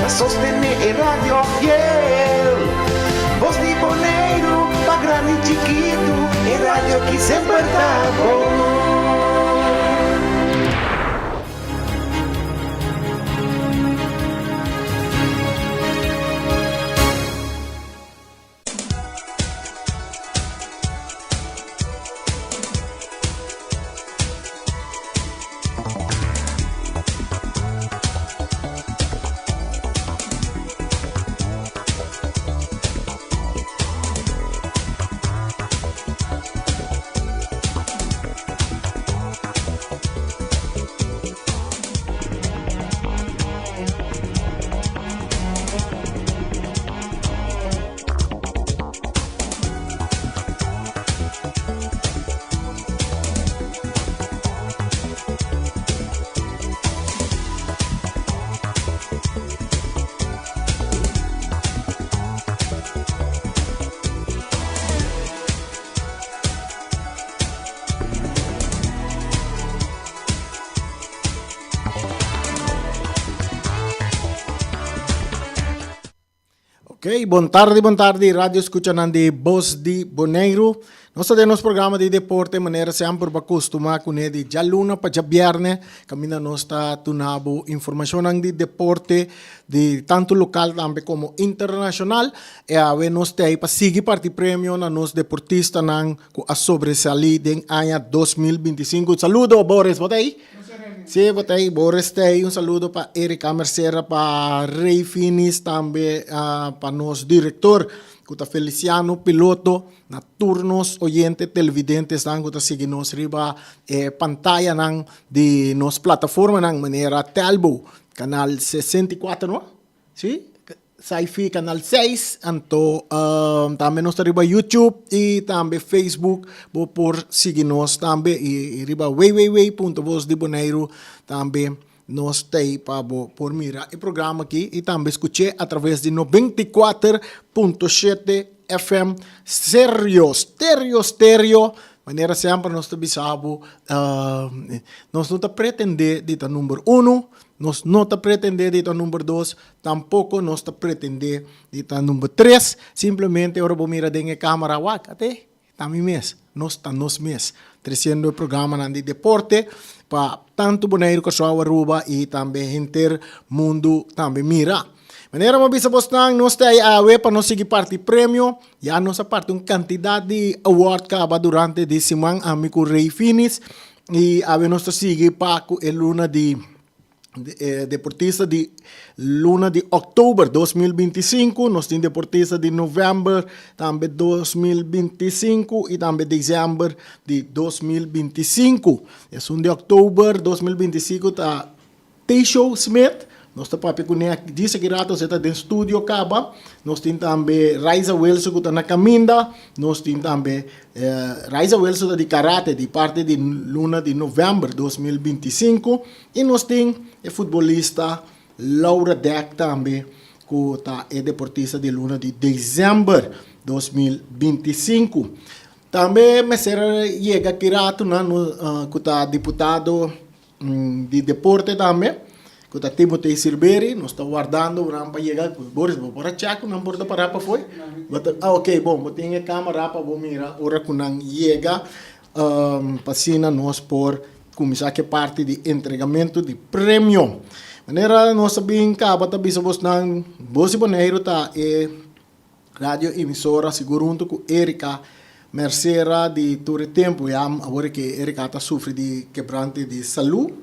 a sostener el radio fiel. Voz de Bonaire, pa' grande y chiquito, el radio que siempre está bom. Ok, buon tarde, radio escuchan de Voz de Bonaire. Nós temos programa de deporte, maneira sempre para acostumar com ele de luna para viernes. Camina nós está tunabo informação de deporte de tanto local também como internacional. E a ver nós tem para seguir parte prêmio na nos deportista nang a sobresalir em ano 2025. Saludo Boris, botei. Sí, botei Boris tem saludo para Erika Mercera, para Ray Finis também, para nosso diretor. Kuta Feliciano, piloto, na turnos, oyente, televidentes, nang kuta sige nos riba pantalla nang di nos plataforma nang manera Telbo, canal 64, no? Sí? Sci-Fi Canal 6, anto também nos riba YouTube e também Facebook, por sige nos também e riba www.vozdeBonaire também nós tem para por mirar o programa aqui e também escutei através de 94.7 FM Stereo. Maneira sempre nós te bisabo, nós não te pretender de estar número 1, nós não te pretender de estar número 2, tampouco nós te pretender de estar número 3, simplesmente agora vou mirar dentro da câmera, até também mês, nós estamos mês, trazendo o programa de deporte, para tanto Bonaire como Aruba e também inter mundo também mira. Maneira mabisa postang nós tem a para nós seguir parte prêmio, já nossa parte quantidade de award acaba durante de semana amigo Ray Finis e a nós seguir para a luna de deportista de luna de outubro 2025, nós temos deportista de novembro também 2025 e também dezembro de 2025. É de outubro 2025 tá Teisho Smith, nós estamos para pecunia disse que rato você está dentro do estúdio acaba, nós temos também Raisa Wilson que está na caminda, nós temos também Raisa Wilson de karate de parte de luna de novembro 2025 e nós temos o futebolista Laura Deck também que é deportista de luna de dezembro 2025. Também me será chega que rato que está deputado de deporte também. Kuta Timothy Silveri, nós estamos guardando para chegar. Boris, vou para Chaco, não importa para foi? Ok, bom, vou ter a câmera para vou mirar, ora que não chega, passina nós por começar que parte de entregamento de prêmio. Maneira nós sabemos que a bisa vos não, vos Bonaire tá rádio emissora seguro junto com Erika Mercera de todo tempo, agora que Erika está sofre de quebrante de saúde.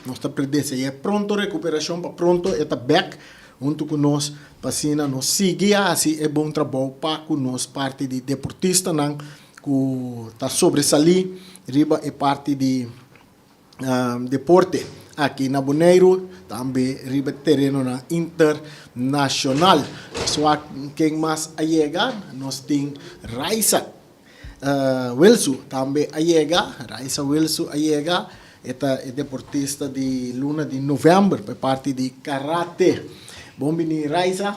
Nós estamos predicendo, é pronto recuperação, para pronto está back, junto com nós, para nós seguir, assim é bom trabalho para nós, parte de deportista, que está sobresalir, riba é parte de deporte, aqui na Bonaire, também riba terreno na internacional. Só quem mais chega, nós temos Raisa Wilson, também chega, Raisa Wilson chega, é deportista de luna de novembro, por parte de karate. Bom, bini Raisa,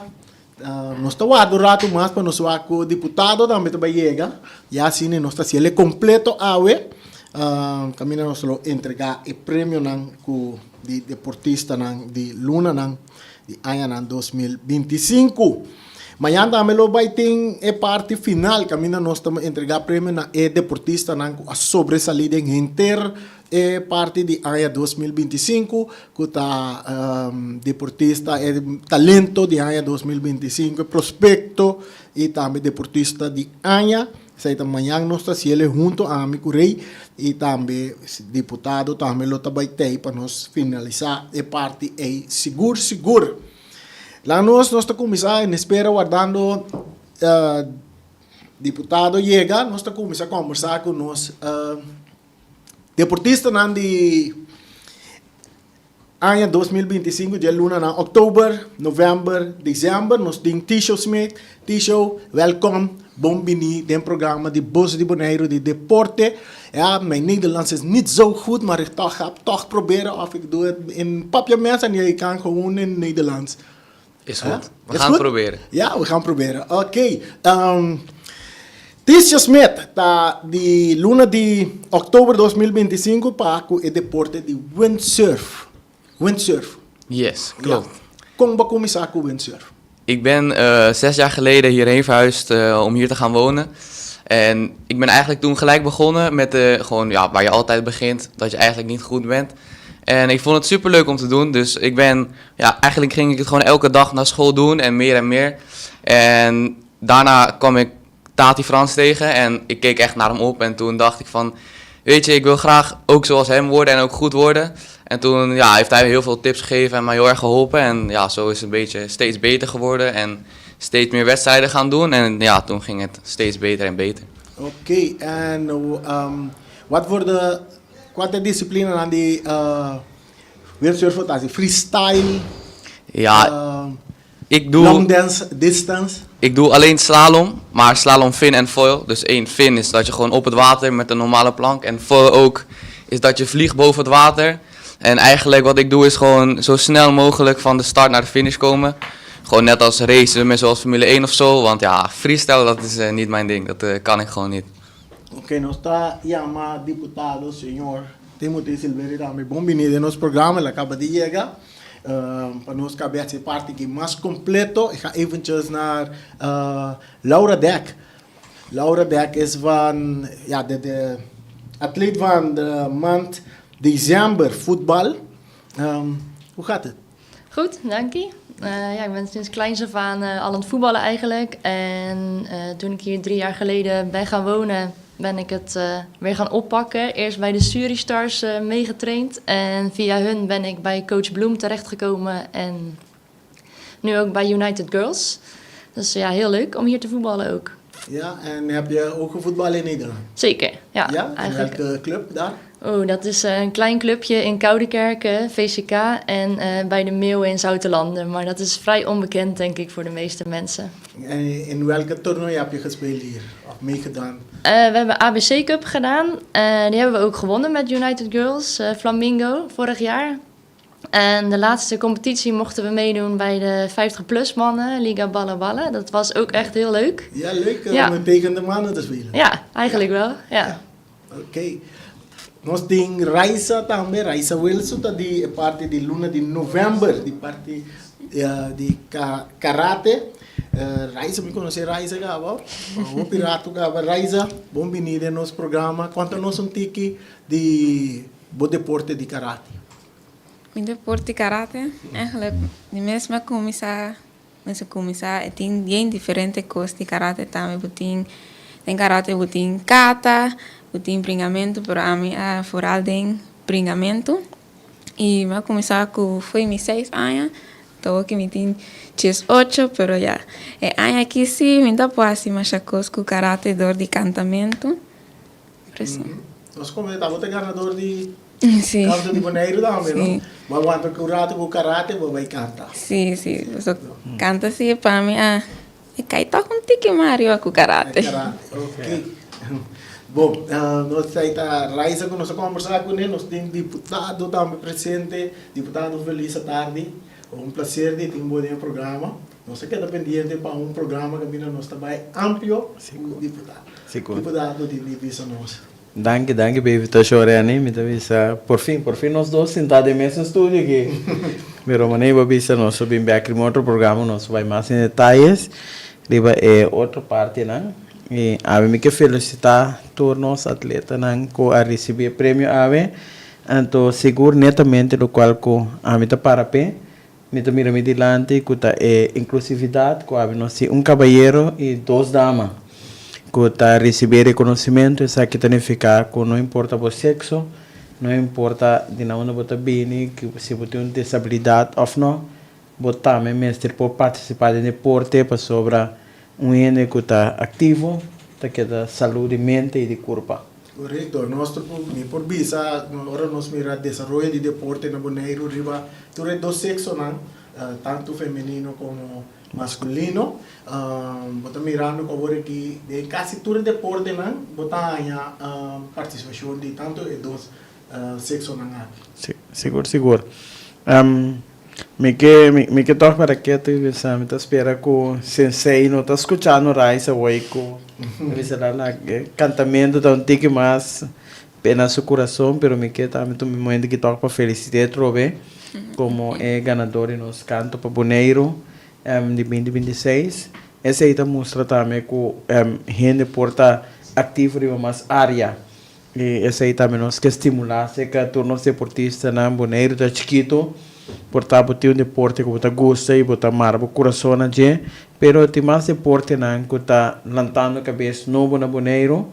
nós estamos adorando mais para nós o deputado também também chega, e assim nós estamos ele completo a camina nós entregar o prêmio di deportista di Luna di año 2025. Mañana también lo baiting parte final, camina nos entregar premio na deportista a sobresalida en inter parte de año 2025, que deportista talento de año 2025, prospecto y también deportista de año. Saita mañana nós está junto a amigo Rei e também deputado também lo tabaitei para nós finalizar a parte seguro. Lá nós está começar em espera guardando deputado chega, nós está começar a conversar com nós deportista nan de ano 2025 de luna na outubro, novembro, dezembro, nós tem Tisho Smith, Tisho, welkom. Bom bini, den programma die Bos de Bonaire, die deporte. Ja, mijn Nederlands is niet zo goed, maar ik ga toch proberen of ik doe het in papiaments en je kan gewoon in Nederlands. Is goed. We Is gaan goed? het proberen. Ja, we gaan proberen. Oké. Tisha Smith, die luna die oktober 2025 paako e deporte die windsurf. Windsurf. Yes, klopt. Kom ba komisako windsurf. Ik ben 6 jaar geleden hierheen verhuisd om hier te gaan wonen. En ik ben eigenlijk toen gelijk begonnen met gewoon, ja, waar je altijd begint, dat je eigenlijk niet goed bent. En ik vond het superleuk om te doen, dus eigenlijk ging ik het gewoon elke dag naar school doen en meer en meer. En daarna kwam ik Tati Frans tegen en ik keek echt naar hem op en toen dacht ik van, weet je, ik wil graag ook zoals hem worden en ook goed worden. En toen heeft hij heel veel tips gegeven en mij heel erg geholpen. En ja, zo is het een beetje steeds beter geworden en steeds meer wedstrijden gaan doen. En ja, toen ging het steeds beter en beter. Oké, en wat voor de discipline aan die windsurfen? Dat is freestyle, Ja, ik long distance. Ik doe alleen slalom, maar slalom fin en foil. Dus 1 fin is dat je gewoon op het water met een normale plank. En foil ook is dat je vliegt boven het water. En eigenlijk wat ik doe is gewoon zo snel mogelijk van de start naar de finish komen. Gewoon net als racen met zoals Formule 1 of zo. Want ja, freestyle dat is niet mijn ding. Dat kan ik gewoon niet. Oké, nos está llama diputado señor Timothy Silveira também. Bom vindo de nosso programa, ele acaba de chegar. Para nós caber essa parte aqui mais completo. Ik ga eventjes naar Laura Dek. Laura Dek is van, de atleet van de maand december voetbal. Hoe gaat het? Goed, dank je. Ik ben sinds kleins af aan al aan het voetballen eigenlijk. En toen ik hier 3 jaar geleden ben gaan wonen, ben ik het weer gaan oppakken. Eerst bij de Suristars meegetraind. En via hun ben ik bij coach Bloem terechtgekomen. En nu ook bij United Girls. Dus ja, heel leuk om hier te voetballen ook. Ja, en heb je ook gevoetbald in Nederland? Zeker, ja. Ja, en eigenlijk. welke club daar? Oh, dat is een klein clubje in Koudekerke, VCK, en bij de Meeuwen in Zoutelanden. Maar dat is vrij onbekend, denk ik, voor de meeste mensen. En in welke toernooi heb je gespeeld hier? Of meegedaan? We hebben ABC Cup gedaan. Die hebben we ook gewonnen met United Girls, Flamingo, vorig jaar. En de laatste competitie mochten we meedoen bij de 50-plus mannen, Liga Ballen Ballen. Dat was ook echt heel leuk. Ja, leuk Ja. om tegen de mannen te spelen. Ja, eigenlijk wel, ja. Oké. Nós tem Raisa também, Raisa Wilson, tá de parte de luna de novembro, de parte de karate. Raisa, me conhece Raisa, gaba? O pirato, gaba. Raisa, bom vindo no nosso programa. Quanto nós tiki de bo deporte de karate? Mijn deporte karate, eigenlijk de mesma comisar, tem bien diferente coisas de karate também, tem karate, tem kata, tem bringamento, pero a mim vooral tem bringamento. E eu comecei foi meus 6 anos, então que me tem 8, pero já. E ano aqui sim, me dá para cima chacos com karate dor de cantamento. Nós comentamos o ganador de Sim. Campo de Bonaire também, Sim. não? Mas quando curado com karate, vai cantar. Sim, você canta assim para mim, e cai tá com tique Mario com karate. Karate, ok. Bom, nós está Raisa, quando nós conversar com ele, nós temos deputado também presente, deputado feliz à tarde. Prazer de ter um bom programa. Nós queda pendiente para programa que nós trabalha amplo, deputado. Seguro. Deputado de divisão nossa. Danke, baby, tá chorando, hein? Me avisa. Por fim, nós dois sentados no mesmo estúdio aqui. Pero mané, avisa, nós subimos aqui em outro programa, nós vai mais em detalhes. Riba é outra parte, né? E a mim que felicitar todos os atletas, né? Que a receber prêmio ave. Então, seguro netamente do qual que a mim tá parabéns. Me tá mirando adiante, que tá inclusividade, que a mim nós caballeiro e 2 damas. Que tá receber reconhecimento, isso aqui significa que não importa o sexo, não importa de onde você vem, que se você tem uma disabilidade ou não, você também mestre pode participar do deporte para sobre ente que está ativo, que da saúde mente e de corpo. Correcto, nuestro por visa, ahora nos mira desarrollo de deporte en Bonaire, riba, tuve 2 sexos, tanto femenino como masculino. Bota mirando como que de casi todo deporte, bota haya participación de tanto de 2 sexos. Seguro. Me que toca para que tu me tá espera que o sensei não tá escutando Raisa hoje com cantamento da tique mais pena seu coração, pero me que também tu me momento que toca para felicitar trove como é ganador e nos canto para Bonaire de 2026. Essa aí tá mostra também que gente porta ativo em mais área. E essa aí também nós que estimular se que todos os deportistas na Bonaire tá chiquito portar botar deporte que você gosta e botar mar o coração na gente, pero tem mais deporte não que está lantando cabeça novo na Bonaire,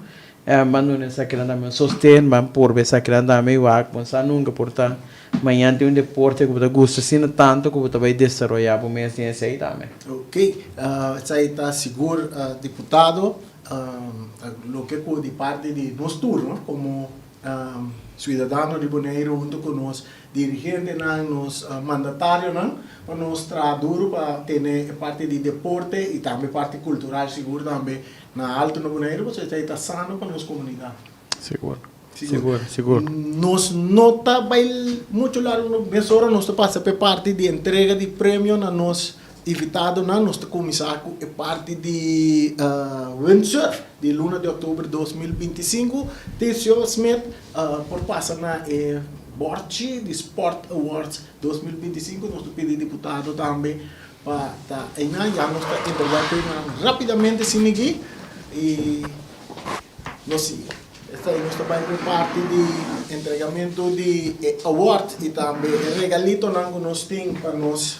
mando nessa que anda me sostém, mas por ver essa que anda me vai, mas nunca portar amanhã tem deporte que você gosta assim tanto que você vai desenvolver o mês nesse aí também. Ok, essa aí está seguro, deputado, lo que de parte de nós turno, como cidadano de Bonaire junto com nós dirigentes, nos mandatários, para nos traduzir para ter parte de deporte e também parte cultural, seguro também na Alto no Bonaire, você está sano para nossa comunidade. Seguro. Nos nota vai muito largo, mesora nós passa para parte de entrega de prêmio na nós invitado na nosso comissário é parte de windsurf de luna de outubro de 2025. Tessio Smith por passar na Borchi de Sport Awards 2025. Nosso pedido deputado também para aí já nós está entregando rapidamente se ninguém e nós sim. Esta é nossa parte de entregamento de award e também regalito que nós temos para nós.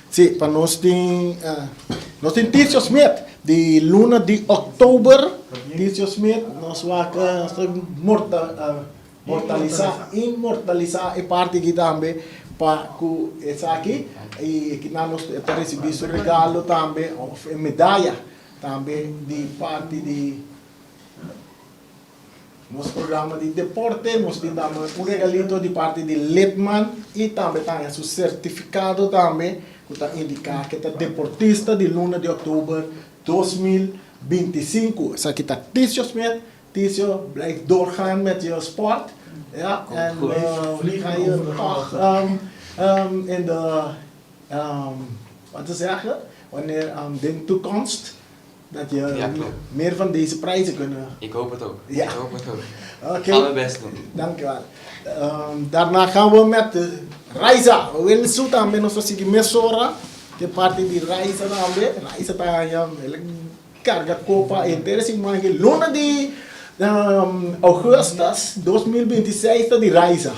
Sim, para nós tem Tissio Smith de luna de outubro. Tissio Smith nós vamos imortalizar a parte que também para que essa aqui e que nós recebemos o regalo também a medalha também de parte de nosso programa de deporte, nós temos regalito de parte de Letman e também tem seu certificado também, que está indicando que é deportista de luna de outubro 2025. Essa aqui está Tissio Smith. Tissio blijft doorgaan met je sport. Ja, en nu ga je toch in de, wat te zeggen, wanneer de toekomst, dat je meer van deze prijzen kunnen. Ik hoop het ook. Ja. Ik hoop het ook. Oké. Gaan we best doen. Dankjewel. Daarna gaan we met Raisa. We willen zo também nós seguir Messora, que parte de Raisa também. Raisa tá carga copa interessante, mas luna de augustus 2026 de Raisa.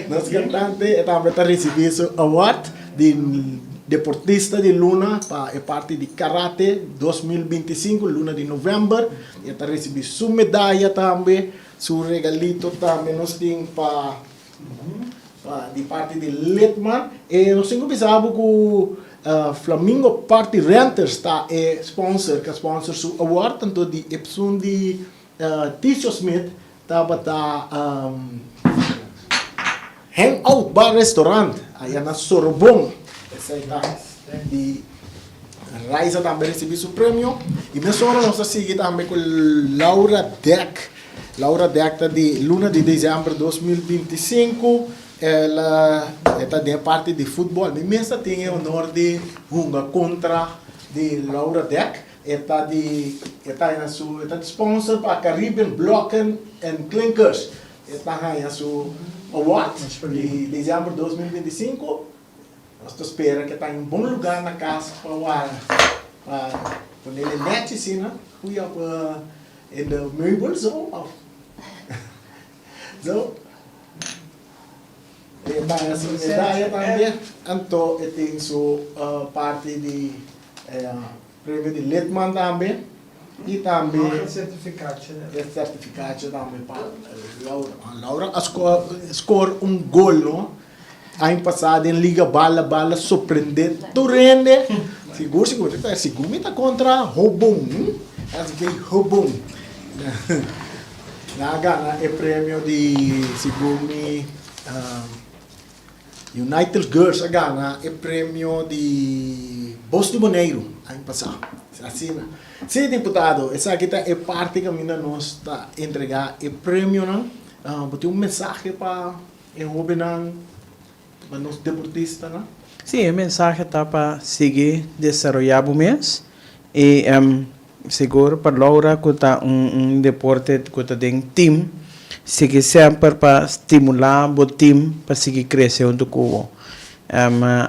Nosso cantante também está recebendo o award de deportista de luna para a parte de karate 2025, luna de novembro. E está recebendo sua medalha também, seu regalito também nós temos para de parte de Letman. E nós temos pensado que Flamingo Party Renters está sponsor seu award, tanto de Epson de Tissio Smith, estava Hangout Bar Restaurant, aí na Sorbonne. Essa de Raisa também recebeu seu prêmio. E mesmo agora nós seguimos também com Laura Deck. Laura Deck está de luna de dezembro de 2025. Ela está de parte de futebol. A mesa tem o honor de jogar contra de Laura Deck. está de sponsor para Caribbean Blocken and Clinkers. Está em sua award de dezembro de 2025. Nós esperamos que está em um bom lugar na casa para quando ele net assim, né? Fui in de meubels zo. Zo. Está essa medalha também. Então, tem sua parte de prêmio de Letman também. E também certificado. certificado também para Laura. Laura score gol, não? Ano passado em Liga Bala surpreendente. Turende. Seguro. Seguro está contra Hobon. É Hobon. Naga é prêmio de seguro United Girls agora é prêmio de Boston Boneiro ano passado. Assim, né? Sim, deputado, essa aqui é parte que ainda nós está entregar é prêmio, não? Botar mensagem para os deportistas, não? Sim, a mensagem está para seguir desenvolver o mês e seguro para Laura que está deporte que está em time, seguir sempre para estimular o time para seguir crescendo com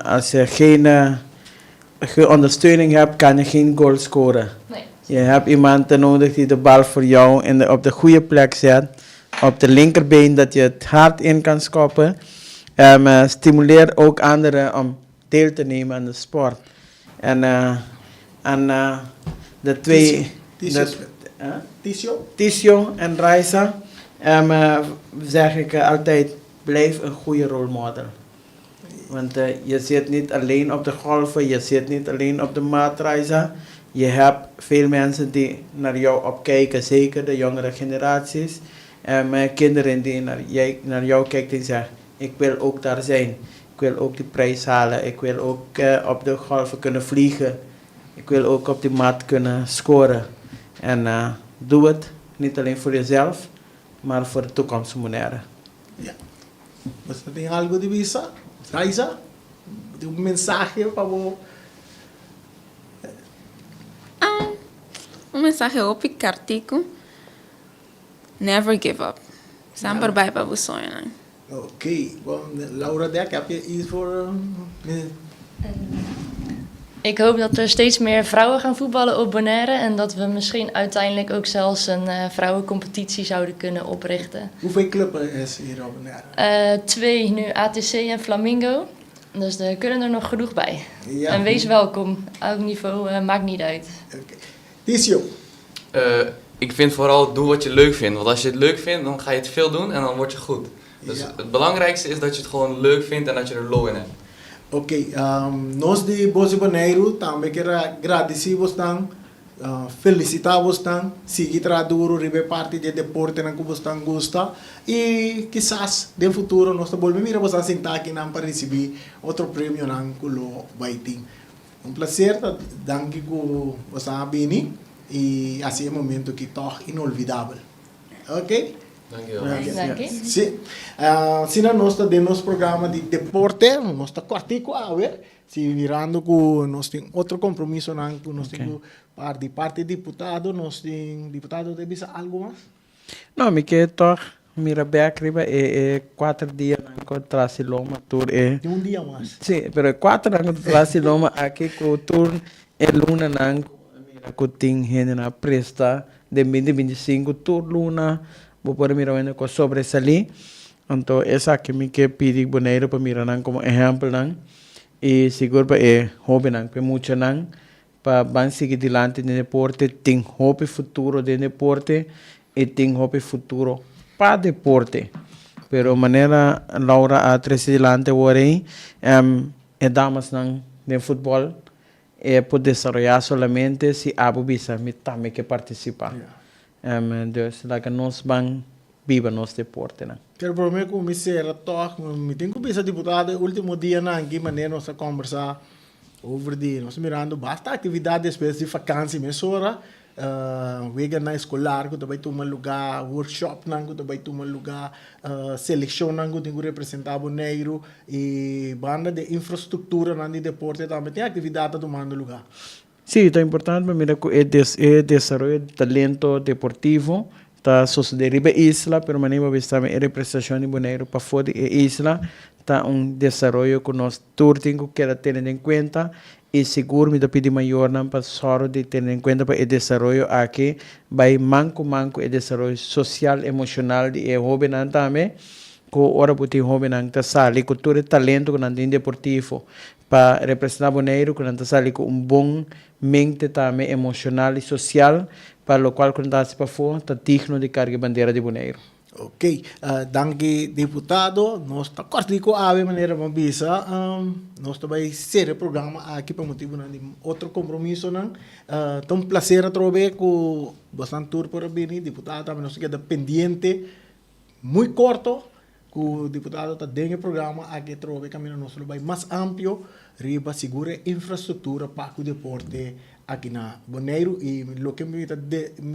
als je geen ondersteuning hebt, kan je geen goal scoren. Nee. Je hebt iemand nodig die de bal voor jou op de goede plek zet, op de linkerbeen dat je het hard in kan schoppen. Stimuleer ook anderen om deel te nemen aan de sport. En de twee... Tisio en Raisa zeg ik altijd, blijf een goede rolmodel. Want je zit niet alleen op de golven, je zit niet alleen op de maatreizen. Je hebt veel mensen die naar jou opkijken, zeker de jongere generaties. Kinderen die naar jou kijken en zeggen, ik wil ook daar zijn. Ik wil ook die prijs halen. Ik wil ook op de golven kunnen vliegen. Ik wil ook op die mat kunnen scoren. En doe het niet alleen voor jezelf, maar voor de toekomst Monera. Ja. Mas tem algo de visa? Raisa? Tem mensagem para você? Mensagem op ik artikel. Never give up. Sempre vai para o sonho, né? Ok. Bom, Laura Dek, heb je iets voor... Ik hoop dat er steeds meer vrouwen gaan voetballen op Bonaire en dat we misschien uiteindelijk ook zelfs een vrouwencompetitie zouden kunnen oprichten. Hoeveel clubs is hier op Bonaire? 2 nu, ATC en Flamingo. Dus er kunnen er nog genoeg bij. Ja. En wees welkom. Elk niveau maakt niet uit. Okay. Tisio. Ik vind vooral doe wat je leuk vindt. Want als je het leuk vindt, dan ga je het veel doen en dan word je goed. Dus Ja. het belangrijkste is dat je het gewoon leuk vindt en dat je er lol in hebt. Ok, nós de Bosi Bonaire também quero agradecer vocês, felicitar vocês, seguir trabalhando, ribe parte de deporte que vocês gostam e quizás no futuro nós volvemos a vocês sentar aqui para receber outro prêmio que vai ter. Prazer, danke que vocês vêm e assim é um momento que é inolvidável. Ok? Dankjewel. Dank je. Sim. Sina nós temos programa de deporte, nós está quartico a ver, se virando com nós tem outro compromisso não, que nós temos parte deputado, nós tem deputado de bisa algo mais? Não, me quer toch mira back riba 4 dias contra Siloma tour Tem dia mais. Sim, pero 4 anos contra Siloma aqui com tour luna nang mira com ting hene na presta de 2025 tour luna vou por mira vendo com sobresalir. Então essa que me quer pedir Bonaire para mirar nang como exemplo nang e seguro para hobby nang para muito nang para van seguir dilante no deporte tem hobby futuro de deporte e tem hobby futuro para deporte. Pero maneira Laura a três dilante hoje damas nang de futebol pode desarrollar solamente se a bisa me também que participar. Dus like nós van viva nosso deporte né. Quero prometer que me será toch, me tem que bisa deputado último dia na que maneira nós conversar over de nós mirando basta atividade depois de vakansie mesora wega na escolar que também toma lugar workshop nango também toma lugar seleção nango tem que representar Bonaire e banda de infraestrutura nango de deporte também tem atividade tomando lugar Sí, está importante, mira, que el desarrollo de talento deportivo está sucedendo na isla, pero maneira de estar em representação de Bonaire para fora da isla, está desarrollo que nós todos temos que ter em conta e seguro me pedir maior não para só de ter em conta para o desarrollo aqui, vai manco o desarrollo social, emocional de jovem também, que ora por jovem está sali com todo o talento que não tem deportivo para representar Bonaire, que não está sali com bom mente também emocional e social, para o qual quando está para fora está digno de carga bandeira de Bonaire. Ok, danke deputado, nós está cortico a maneira mabisa, nós também ser o programa aqui para motivo de outro compromisso não, tão prazer a trover com bastante tour por vir deputado, também nós queda pendiente, muito corto, que o deputado está dentro do programa aqui trover caminho nosso vai mais amplo, riba segura infraestrutura para o deporte aqui na Bonaire e o que me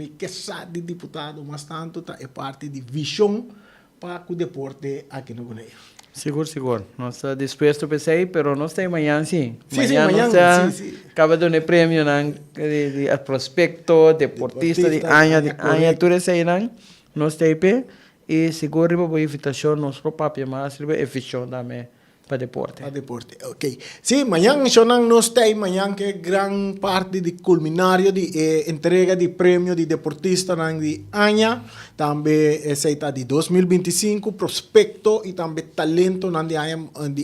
quer de deputado mas tanto é parte de visão para o deporte aqui na Bonaire. Seguro. Nós estamos dispostos para sair, mas nós temos amanhã sim. Amanhã sim. Acaba de dar prêmio de prospecto, deportista de Anha, tudo isso aí, nós temos e seguro para a invitação, nós próprios mas é visão também. Para deporte. Para deporte, ok. Sim, amanhã nós temos amanhã que gran parte de culminário de entrega de prêmio de deportista de Anha, também essa de 2025, prospecto e também talento de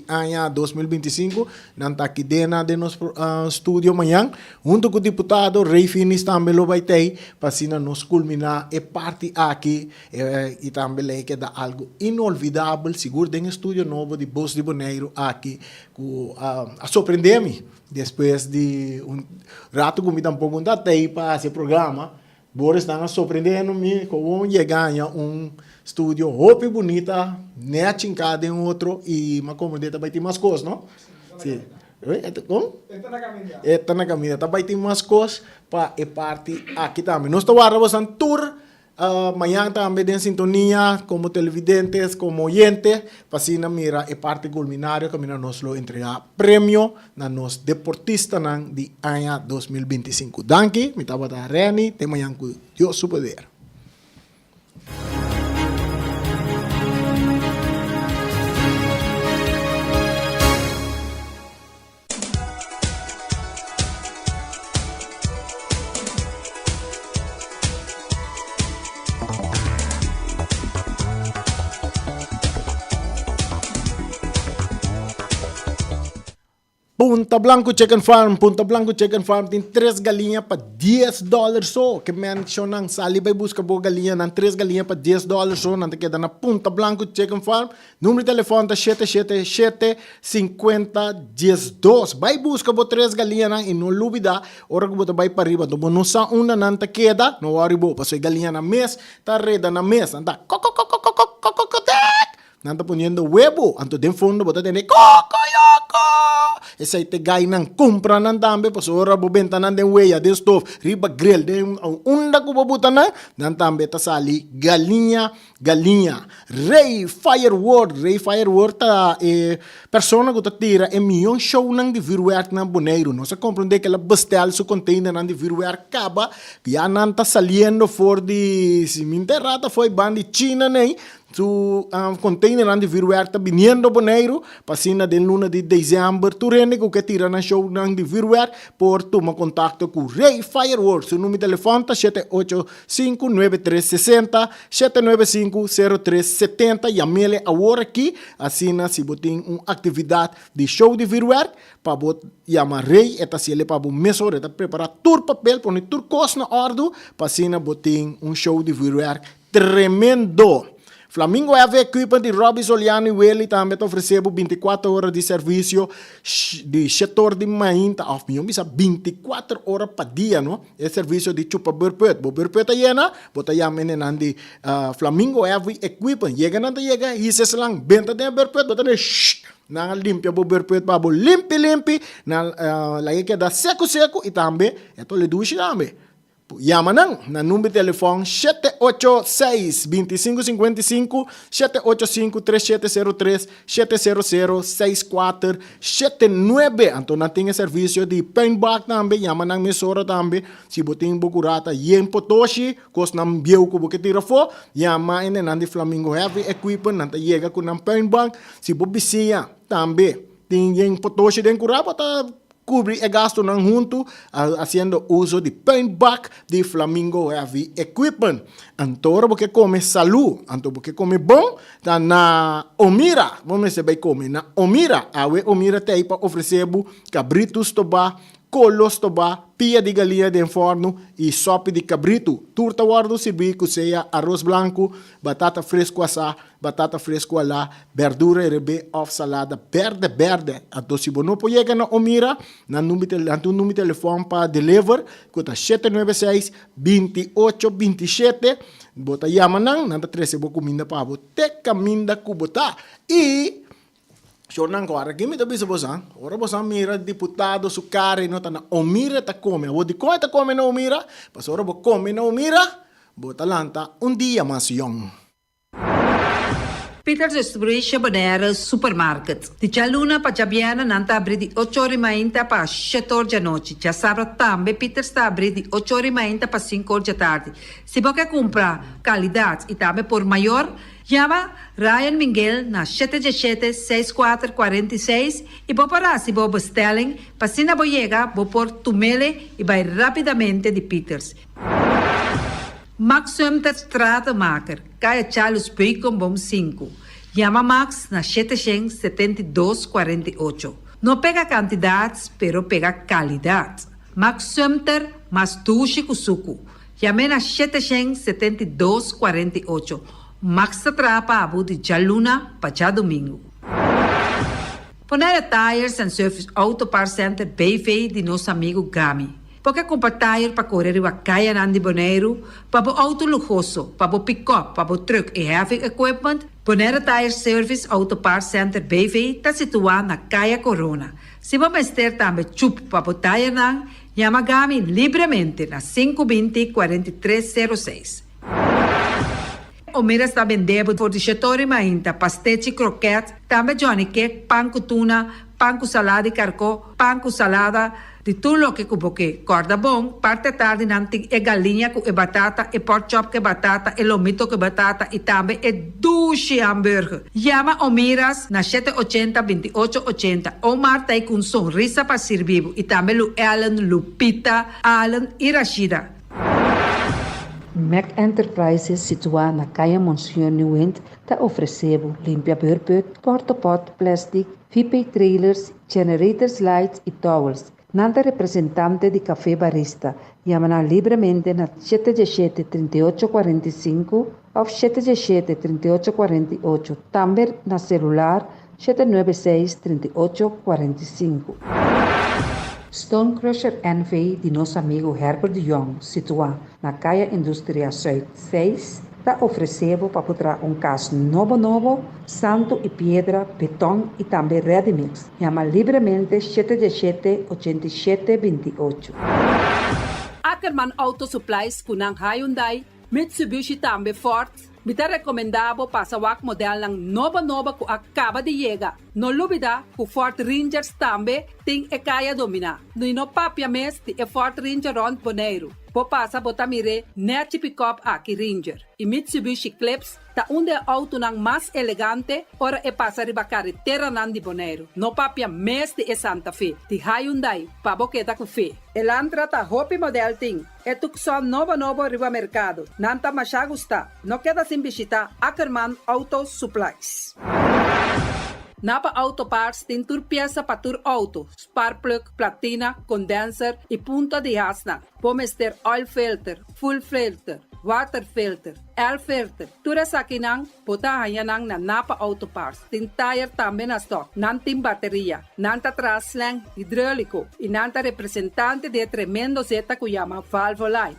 Anha 2025, na aqui dentro de nosso estúdio amanhã, junto com o deputado Rei Finis também lo vai ter, para assim nós culminar e parte aqui e também que dá algo inolvidável, seguro em estúdio novo de Voz de Bonaire aqui a surpreender-me depois de rato que me dá pergunta aí para esse programa Boris está surpreendendo-me como ganha estúdio roupa bonita né chincada em outro e uma comunidade vai ter mais coisas não sim está na caminha vai ter mais coisas para a parte aqui também nós estamos agora tour amanhã também em sintonia, como televidentes, como oyentes, para assim mira a parte culminária que nós lo entregar prêmio na nos deportista de Anha 2025. Danke, me estava da Reni, tem amanhã com Deus su poder. Punta Blanco Chicken Farm tem 3 galinhas para $10 só. Que mencionam, sali vai buscar boa galinha, nan 3 galinhas para $10 só, nan te queda na Punta Blanco Chicken Farm. Número de telefone é 777-50-12. Vai buscar boa 3 galinhas nan, e não lubida, ora que você vai para riba, então não sa uma nan te queda, não worry bo, passou galinha na mesa, tá reda na mesa, anda, nanta poniendo huevo, anto den fondo bota tene cocoyoco. Essa te gai nan compra nan tambe pas ora bo benta nan den weya den stove, riba grill den unda ko bobuta nan tambe ta sali galinha. Ray Firework ta persona que tira milhão show nan de virwerk nan Bonaire. Não se compreende que ela bestel su container nan de virwerk caba, que já nan ta saliendo for de cimenterrata foi bandi China nem. Su container de virwerk está viniendo Bonaire, pasina de luna de dezembro, tu rende que tira na show de virwerk, por tomar contato com Ray Fireworks. Su número de telefone é 785-9360, 795-0370, e a-mail agora aqui, assina se botem uma atividade de show de virwerk, para bot chamar Ray, eta se ele para bot mesor, eta preparar tur papel, põe tur cos na ordem, pasina botem show de virwerk tremendo. Flamingo have equipment de Robbie Soliano e Welly também oferecendo 24 horas de serviço de setor de mainta, of milhão bisa 24 horas para dia, no? É serviço de chupa berpet, bo berpet ayena, bota yamen nandi Flamingo have equipment, chega nanda chega, hises lang benta de berpet, bota ne na limpia bo berpet pa bo limpi na lagi que dá seco e também eto le duche também. Llama na número de telefone 786-2555, 785-3703, 700-6479. Então, nós temos serviço de paintback também, llama na emissora também. Se você tem bucurata, yen potoshi, cos nam bieu ko porque tira fo, llama ene nandi Flamingo Heavy Equipment, nanta llega com nam paintback. Se você precisa também, tem yen potoshi den curaba, tá cubrir e gasto ng junto haciendo uso de paintback de Flamingo Heavy Equipment. Antoro porque come salud, anto porque come bom, tá na Omira, vamos se vai comer na Omira, awe Omira tem para oferecer cabritos toba, colos toba, pia de galinha de forno e sopa de cabrito. Turta guardo servir com seja arroz branco, batata fresco assar, batata fresco lá, verdura e rebe of salada verde. Então se você não pode chegar na Omira, na número de telefone para deliver, custa 796-2827. Bota chama nanta 13 bo comida para você, caminda kubota. E Shornan agora, que me também se você, ora você mira deputado su cara não tá na Omira tá come, o de coi tá come na Omira, mas ora você come na Omira, bota lanta dia mais young. Peters Distribution Bonera Supermarket. Di Cialuna pa Giabiana nanta abri di 8 ore mainta pa 7 ore di notte. Già sabato tambe Peters sta abri di 8 ore mainta pa 5 ore di tardi. Si può che compra qualità e tambe por maior, chiama Ryan Miguel na 717-6446 e può parar si può bestelling pa sina boyega può por tumele e vai rapidamente di Peters. Max Sumter Stratenmaker, Kaya Charles Bacon Bom 5. Llama Max na 772-48. No pega cantidades, pero pega qualidade. Max Sumter, mas tushi kusuku. Llame na 772-48. Max Trapa Abu de Jaluna, Pacha Domingo. Ponere Tires and Service Auto Parts Center BV de nosso amigo Gami. Porque compra tire para correr a caia Nandi Boneiro, para o auto luxuoso, para o pick-up, para o truck e heavy equipment, Bonera Tire Service Auto Parts Center BV está situado na Caia Corona. Se você ter também chup para o tire nang, llama Gami livremente na 520-4306. O Mira está vendendo por dichetori mainta, pastete croquete, também Johnny Cake, pão com tuna, pão com salada e carcó, pão com salada, de tudo que cuboque. Corda bom, parte tarde nanti e galinha com e batata, e pork chop que batata, e lomito que batata, e também e duche hambúrguer. Llama o Miras na 780-2880, ou Marta e com sonrisa para servir, e também Lu Ellen, Lupita, Alan e Rashida. Mac Enterprises, situada na Caia Monsenhor Nieuwend, está oferecendo limpia beurput, portapot, plastic, VP trailers, generators lights e towels. Nada representante de café barista. Llama livremente na 717-3845 ou 717-3848. Também na celular 796-3845. Stone Crusher NV de nosso amigo Herbert de Jong, situado na Caia Indústria Zuid 6, está oferecendo para botar caso novo, santo e pedra, betão e também ready-mix. Llama livremente 717-8728. Ackerman Auto Supplies kunang Hyundai, Mitsubishi também Ford, Bita recomendado para sa wak model ng nova ku acaba de llegar. No lubida ku Ford Rangers tambe ting e kaya domina. No ino papia mes ti e Ford Ranger Ron Boneiro. Po pasa botamire net pick-up aki Ranger. E Mitsubishi Clips ta unde auto ng mas elegante ora e pasa riba carretera nandi Boneiro. No papia mes ti e Santa Fe. Ti Hyundai pa boketa ku fe. Elantra ta hopi model ting. E tukson novo riba mercado. Nanta masya gusta. No queda sin visita Ackerman Auto Supplies. Napa Auto Parts tem tur pieza para tur auto, spark plug, platina, condenser e punta de hasna. Pomester oil filter, full filter, water filter, air filter. Tura sa kinang potahayanang na Napa Auto Parts. Tin tire também na stock, nantim bateria, nanta traslang hidráulico e nanta representante de tremendo zeta que llama Valvoline.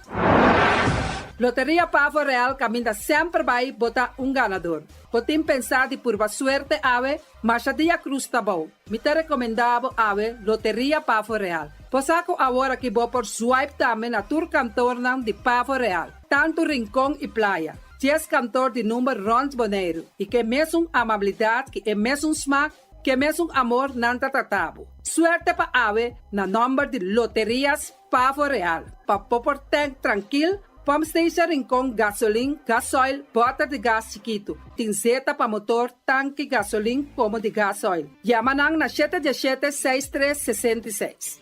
Loteria Pavo Real caminha sempre vai botar ganador. Potem pensar de pura suerte ave, mas a dia cruz tá bom. Me te recomendava ave Loteria Pavo Real. Posaco agora que vou por swipe também na tour cantor de Pavo Real. Tanto Rincón e Playa. 10 cantor de número Rons Boneiro. E que mesmo amabilidade, que é mesmo smaak, que mesmo amor nanta tratabo. Suerte pa ave na número de Loterias Pavo Real. Pa popor tank tranquilo, pump station Rincón gasolina, gasoil, bota de gás chiquito. Tinzeta pa motor, tanque gasolina como de gasoil. Yamanang na 717-6366.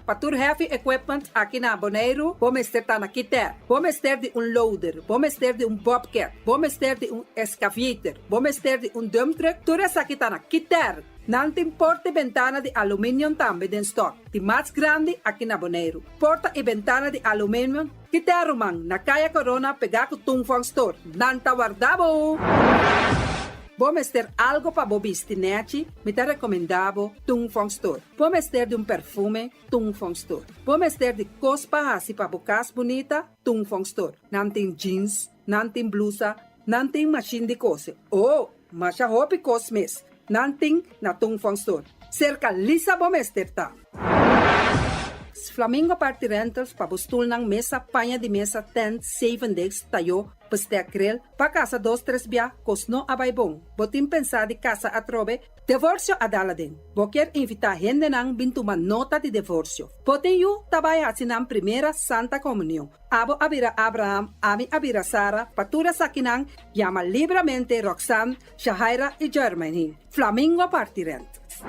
Patur Heavy Equipment aqui na Boneiro, vamos ter na Kiter, vamos ter de loader, vamos ter de bobcat, vamos ter de excavator, vamos ter de dump truck, tudo isso aqui na Kiter. Não tem porta e ventana de alumínio também em stock. De mais grande aqui na Boneiro. Porta e ventana de alumínio, Kiter man, na Caia Corona, pegar com Tungfang Store. Não tá guardado. Vamos ter algo para bobistinete, me te recomendavo Tungfang Store. Vamos ter de perfume, Tungfang Store. Vamos ter de cospa assim para bocas bonita, Tungfang Store. Não tem jeans, não tem blusa, não tem machine de coser. Oh, mas a roupa cos mes. Não tem na Tungfang Store. Cerca lisa vamos ter tá. Flamingo Party Rentals para bustul ng mesa, panha de mesa, tent, 7 days, tayo, pasteakrel, pa casa 2-3 bia, kosno abay bong. Botim pensar de casa atrobe, divorcio adaladin. Boker invita gente nang bintuman nota de divorcio. Botin yu tabay asinang primera Santa Comunión. Abo abira Abraham, ami abira Sara, patura sakinang, llama libremente Roxanne, Shahaira y Germaine. Flamingo Party Rentals.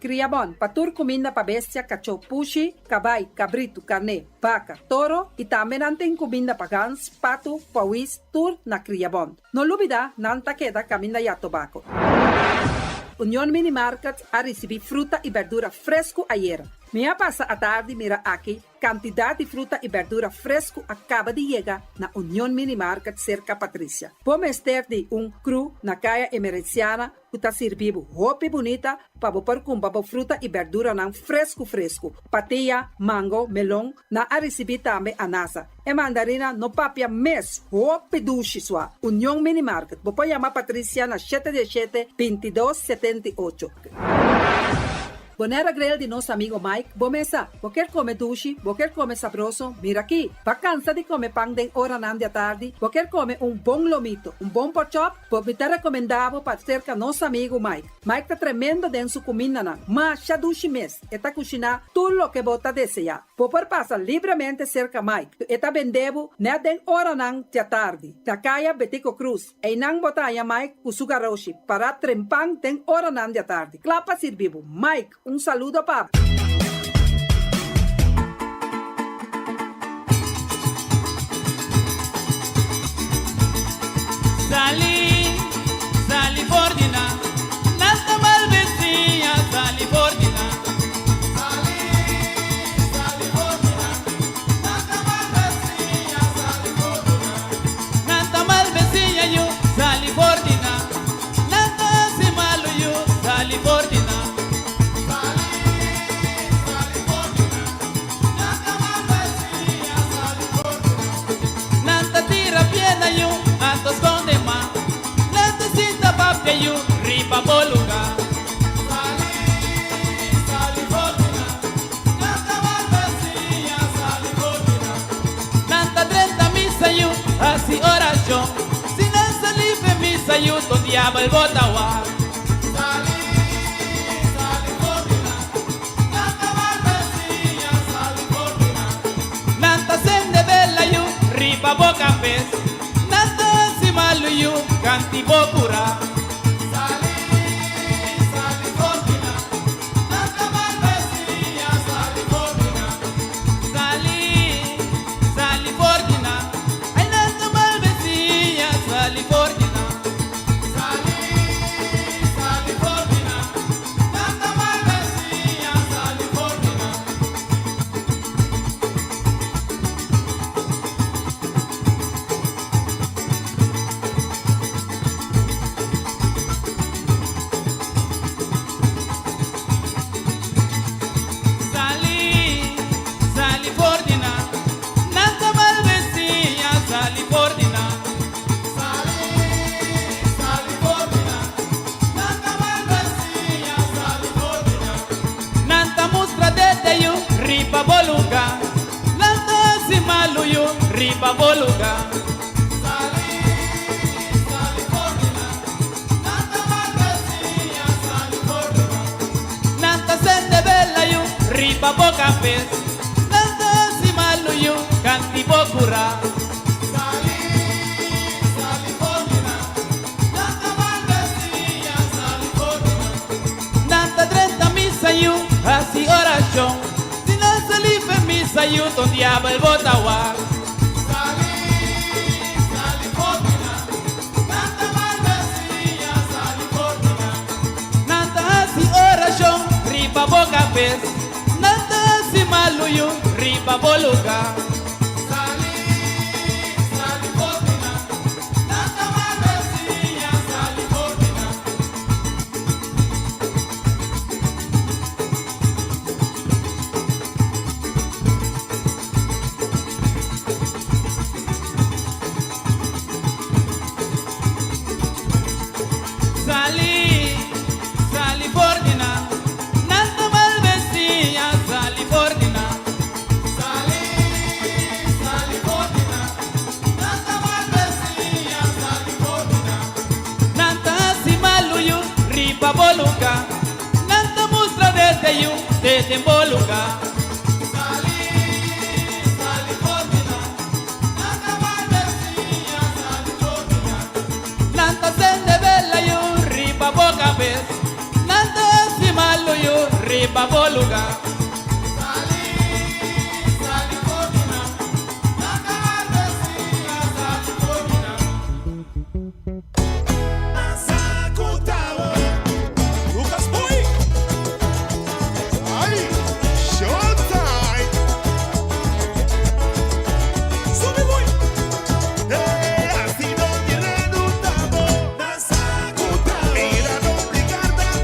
Criabon, patur comida para bestia, cachorro, pushi, cabay, cabrito, carne, vaca, toro e também tem comida para gans, pato, pauis, tur na Criabon. No lubida, nanta queda caminda ya tobacco. União Mini Market a receber fruta e verdura fresco ayer. Minha passa a tarde mira aqui, quantidade de fruta e verdura fresco acaba de chegar na União Mini Market cerca Patrícia. Vamos ter de cru na caia emergenciana, que está servindo roupa bonita para pôr com fruta e verdura não fresco. Patia, mango, melão, na a receber também anasa. E mandarina no papia mes, roupa duche sua. União Mini Market. Vou chamar Patrícia na 717-2278. Bonera Grill de nosso amigo Mike, bomesa, quer comer duche, quer comer sabroso, mira aqui, vacança de comer pão de hora nan de tarde, quer comer bom lomito, bom pork chop, me te recomendavo para ser com nosso amigo Mike. Mike tá tremendo dentro sua comida nan, mas já duche mes, está cozinhando tudo o que bota desejar. Por passar livremente cerca Mike, está vendendo na den hora nan de tarde, da caia Betico Cruz, e não botaia Mike com sugaroshi, para trempang den hora nan de tarde. Clapa servivo, Mike, saludo para Sali Fordina, nasta mal vestida, Sali Fordina. Sali Fordina, nasta mal vestida, Sali Fordina. Nasta mal vestida yo, Sali Fordina. Nasta si malo yo, Sali Fordina. Antos conde ma, nanta sinta papia yu, ripa boluga. Sali Fordina, nanta malvesía, Sali Fordina. Nanta 30 misa yu, así oración, si no salí fe misa yu, to diablo el botawa. Sali Fordina, nanta malvesía, Sali Fordina. Nanta sende bella yu, ripa boca pez. Maluyu kanti bokura Sali Fordina nanta malvesía Sali Fordina Sali Fordina ay nanta malvesía Sali Fordina Sali Fordina nanta malvesía Sali Fordina. riba boluga. Nanta sende bella yu, riba boca pes. Nanta si malu yu, canti bocura. Nanta 30 misa yu, así oración. Si no salife misa yu, ton diablo el botawa. Riba boca pes, nanta si maluyo, riba boluga. Boluga, nanta mustra desde yu, desde boluga. Nanta sende bella yu, riba boca pes. Nanta si malo yu, riba boluga. Mira, no te cargas,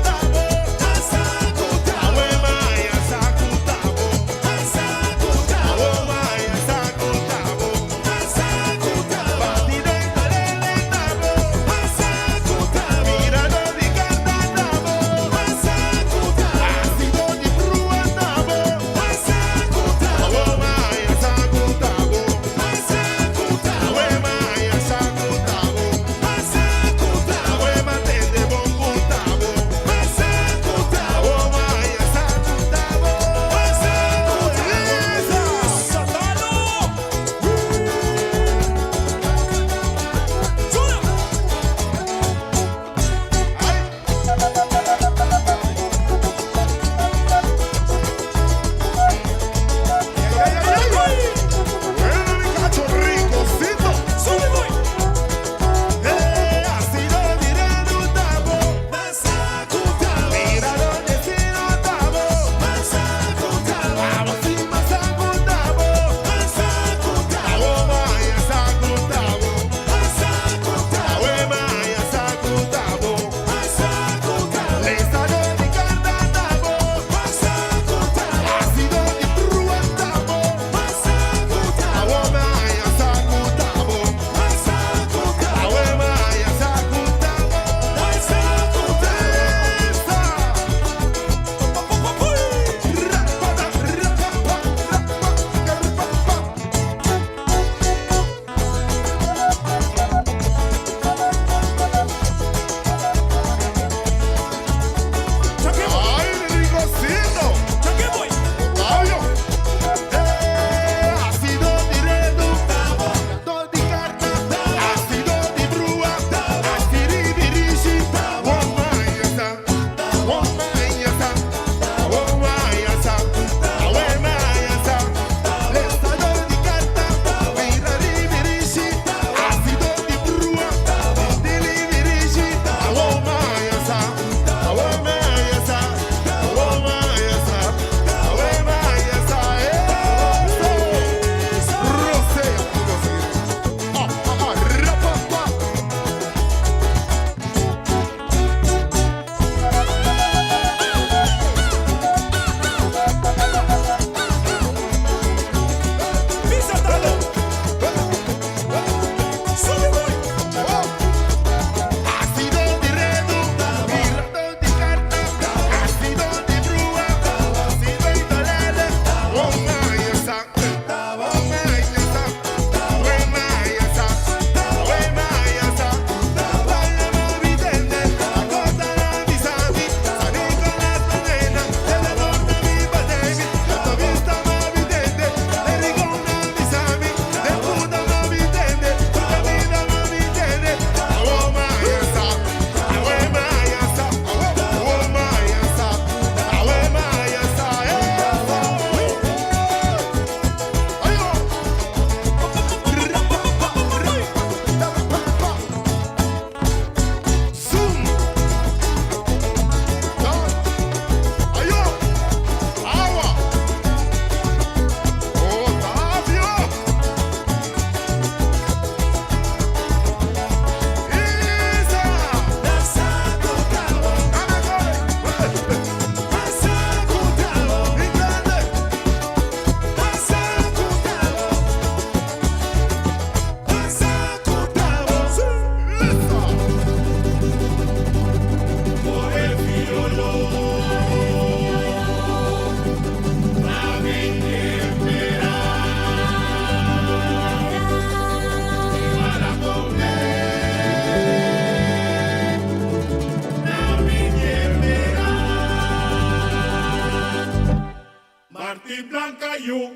y blanca yo.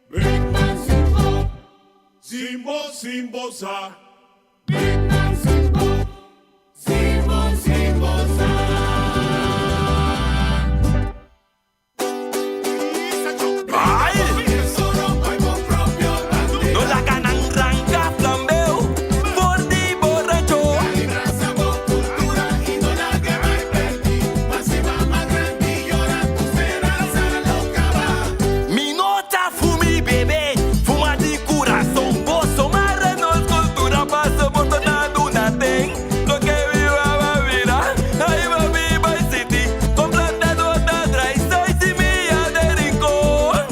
Vengan Simbo, Simbo, Simbo, sa. Vengan Simbo, Simbo, Simbo, sa. No la ganan ranca flambeo por ti borracho. Cultura y no la guerra y perdí. Mas si mamá grande llora, tu esperanza loca va. Mi nota fumi bebé, fuma de coração. Posso marranos cultura passa por toda duna tem. Lo que viva va virar, aí va viva city. Com plantador da traição e se me de rincón.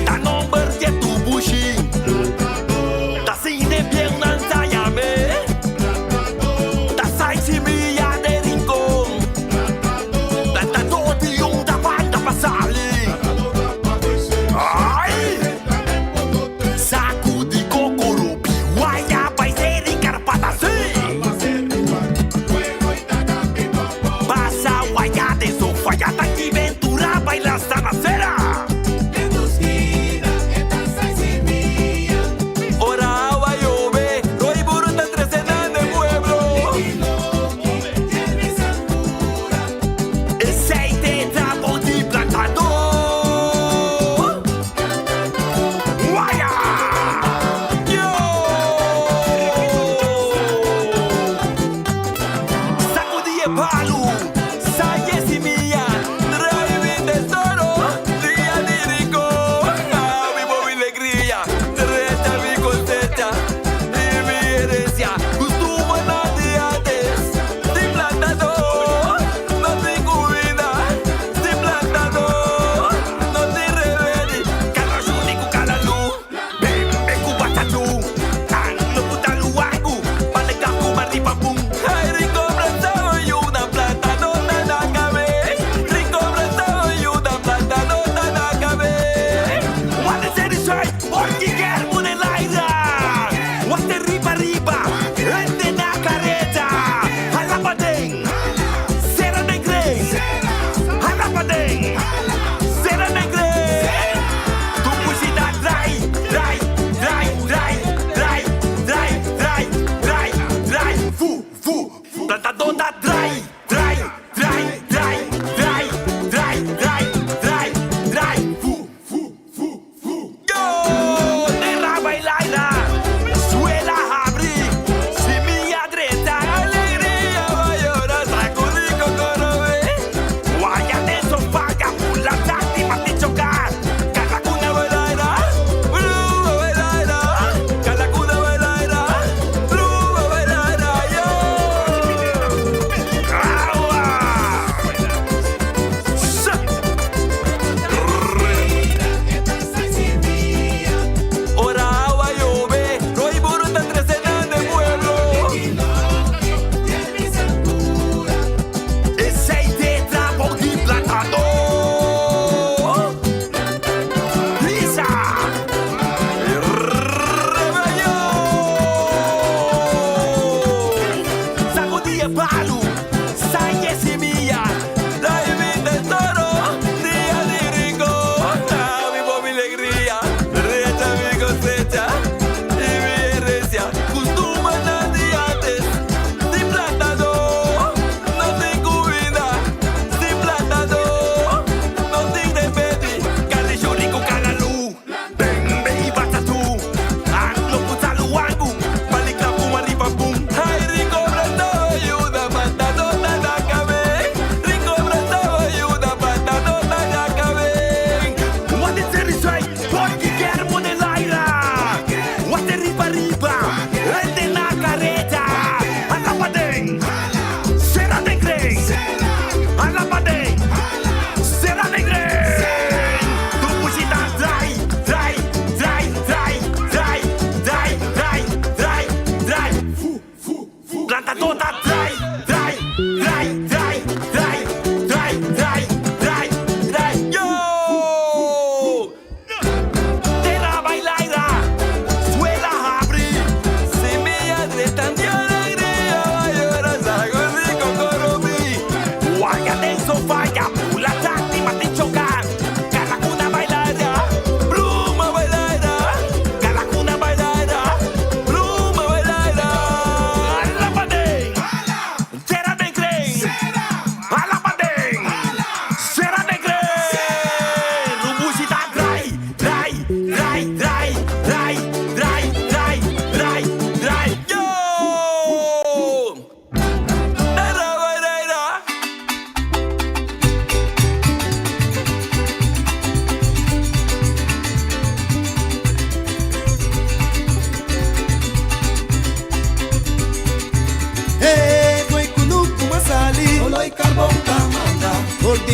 Ta number je tu bushi. Ta sin de piernas llame. Ta sai si me de rincón. Plantador de da banda passali. Ai! Saco de cocoro, piguaia, vai ser encarpada assim. Passa guaia de sofá, tá que ventura, baila esta macera. Ora va a llover, Roy Burunda entrecena en el pueblo. Aceite trapo de plantador. Guaya! Yo! Sacudí el palo, saye semilla, driving tesoro, día de rico, vivo mi alegría, derecha mi cosecha, y mi herencia, costuma nadie antes, de plantador, no te cuida, de plantador, no te revele, cada único cada luz, bebe cubatachu, tan lo puta luagu, para cacu maripapum, ay rico plantado y una planta.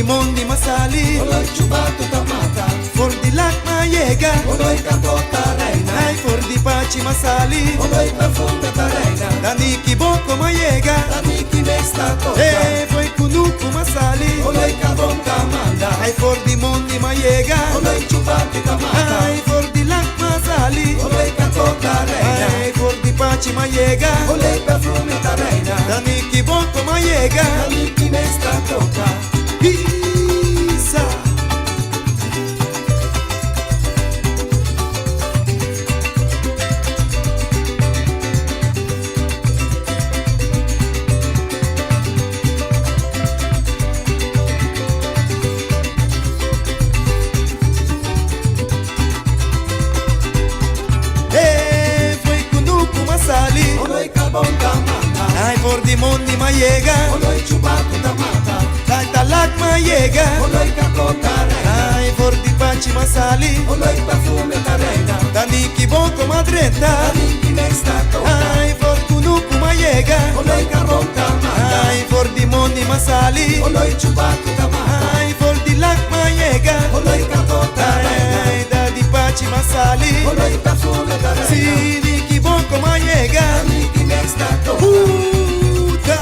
the mondi masali, Oloy chubato tamata, for the lac mayega, Oloy cantota reina, ay for the pachi masali, Oloy perfume reina, daniki boko mayega, Daniki mesta tota, eh foi kunuku masali, Oloy carbon tamanda, ay for the mondi mayega, Oloy chubato tamata, ay for the lac masali, Oloy cantota reina, ay for the pachi mayega, Oloy perfume reina, daniki boko mayega, Daniki mesta tota, Pisa. Foi kunuku masali, Oloy carbon tamanda, ay for the mondi mayega, Oloy chubato tamata, ay talak mayega, Oloy cantota reina, ay for the pachi masali, Oloy perfume reina, daniki boko madreta, Daniki mesta tota, ay for kunuku mayega, Oloy carbon tamanda, ay for the mondi masali, Oloy chubato tamata, ay for the lak mayega, Oloy cantota reina, ay dadi pachi masali, Oloy perfume reina, si diki boko mayega, Daniki mesta tota, puta.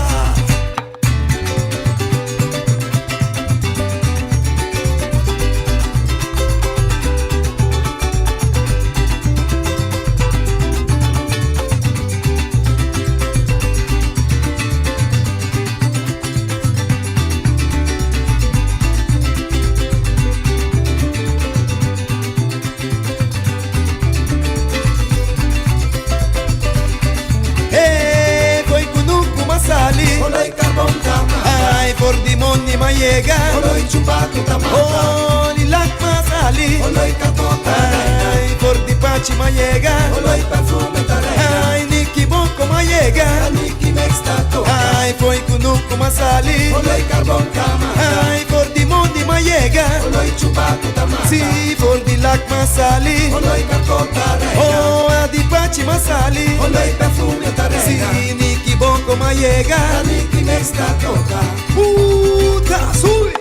Foi kunuku masali, Oloy carbon tamanda, ay for the mondi mayega, Oloy chubato tamata, oh li lak masali, Oloy cantota reina, ay for the pachi mayega, Oloy perfume reina, ay niki boko mayega, Daniki mesta tota, ay foi kunuku masali, Oloy carbon tamanda, ay for the mondi mayega, Oloy chubato tamata, si for the lak masali, Oloy cantota reina, oh adi pachi masali, Oloy perfume si reina, niki boko mayega, Daniki mesta tota, puta sui.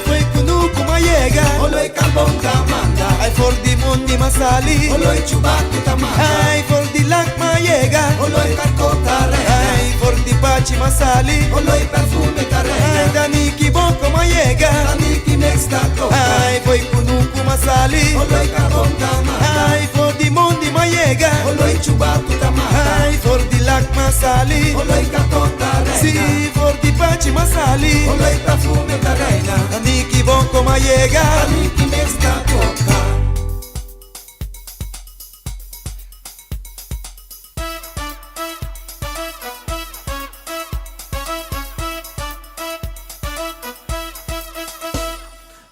Foi kunuku mayega, Oloy carbon tamanda, ay for the mondi masali, Oloy chubato tamata, ay for the lak mayega, Oloy cantota reina, ay for the pachi masali, Oloy perfume ay reina, daniki boko mayega, Daniki mesta tota, ay foi kunuku masali, Oloy carbon tamanda, ay for the mondi mayega, Oloy chubato tamata, ay for the lak masali, Oloy cantota reina, si for the pachi masali, Oloy perfume reina, daniki boko mayega, Daniki mesta tota.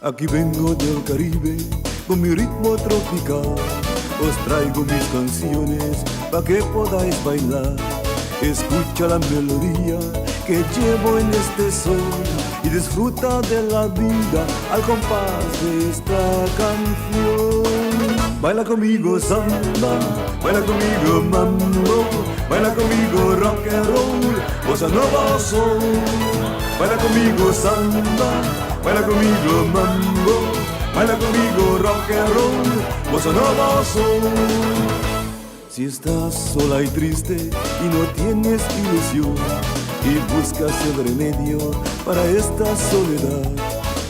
Aquí vengo del Caribe con mi ritmo tropical. Os traigo mis canciones para que podáis bailar. Escucha la melodía que llevo en este son y disfruta de la vida al compás de esta canción. Baila conmigo samba, baila conmigo mambo, baila conmigo rock and roll, bossa nova soul. Baila conmigo samba, baila conmigo mambo, baila conmigo rock and roll, bossa nova soul. Si estás sola y triste y no tienes ilusión y buscas el remedio para esta soledad,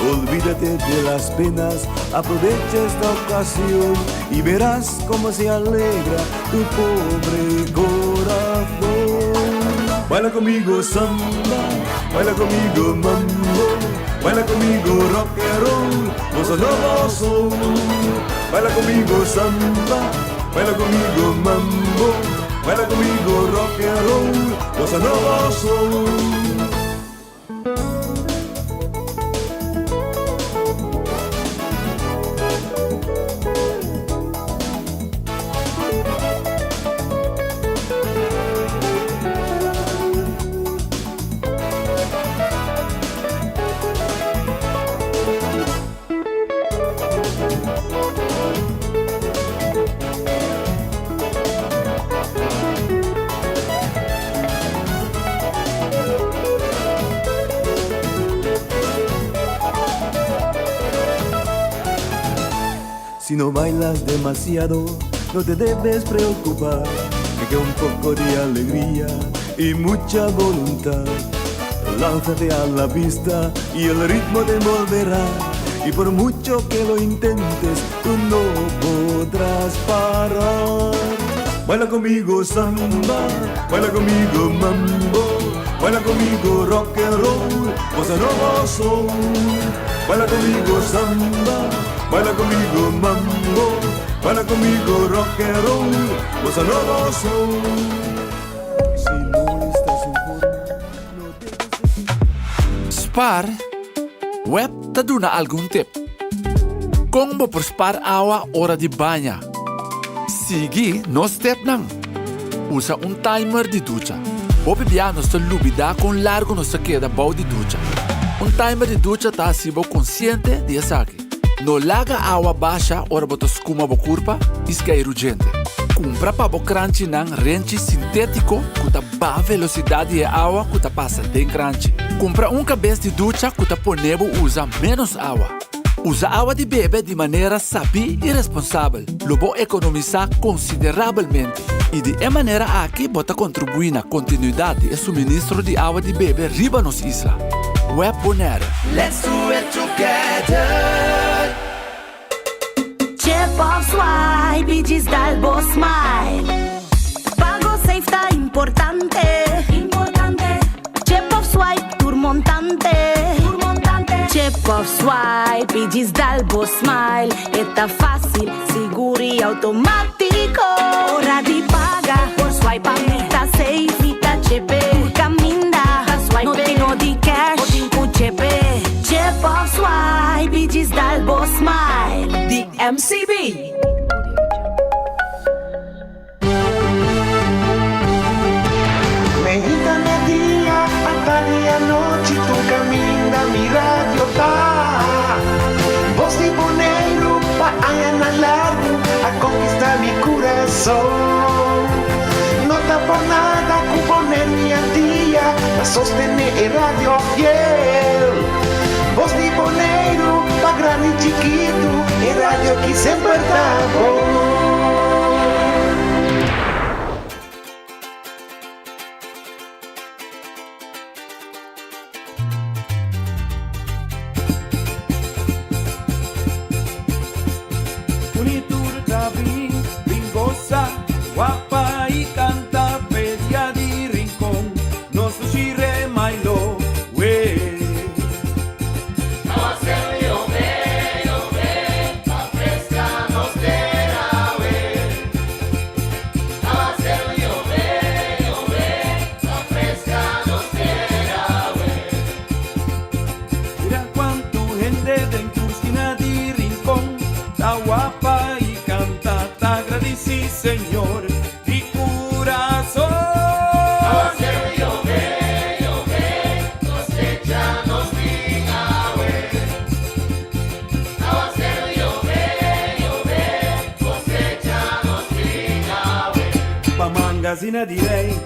olvídate de las penas, aprovecha esta ocasión y verás cómo se alegra tu pobre corazón. Baila conmigo samba, baila conmigo mambo, baila conmigo rock and roll, bossa nova soul. Baila conmigo samba, baila conmigo mambo, baila conmigo rock and roll, bossa nova soul. Si no bailas demasiado, no te debes preocupar, que un poco de alegría y mucha voluntad. Lánzate a la pista y el ritmo te envolverá, y por mucho que lo intentes, tú no podrás parar. Baila conmigo samba, baila conmigo mambo, baila conmigo rock and roll, bossa nova soul. Baila conmigo samba, baila conmigo mambo, baila conmigo rock and roll, bossa nova soul. Si no estás en forma, no debes Spar, web te duna algum tip. Kung mo por spar awa ora di banha. Sigi no step nang. Usa un timer di ducha. O bebia no sta lubida con largo no sta queda bau di ducha. Un timer di ducha ta sibo consciente di asaki. No laga awa baixa ora boto skuma bo curpa, isca urgente. Compra pa bo crunchy nang renchi sintético kuta ba velocidade e awa kuta passa den crunchy. Compra un cabeça de ducha kuta ponebo usa menos awa. Usa água de bebê de maneira sabia e responsável. Lobo economizar consideravelmente. E de maneira aqui bota contribuir na continuidade e suministro de água de bebê riba nos isla. Web Bonera. Let's do it together. Chip of swipe, diz dalbo smile. Pago safe tá importante. Chip of swipe, turmontante. Chip of swipe, diz dalbo smile. Está fácil, seguro e automático. Hora de pagar por swipe, tá safe, tá chepe. Por caminda, swipe, no tenho de cash, o dinco chepe. Chip of swipe, diz dalbo smile. The MCB. Medita día hasta día noche, tu camina mi radio tá. Voz de boneiro pa a largo a conquistar mi corazón. No está por nada que poner mi día a sostener el radio fiel. Voz de boneiro pa grande y chiquito, el radio que siempre está bom. Unitur Davi, Bingosa, Guapa y canta Pedia di Rincón, no sushire mailo, we. Mira cuánto gente dentro esquina di Rincón, ta guapa y canta, ta agradeci Señor, di corazón. Pamangazina direi,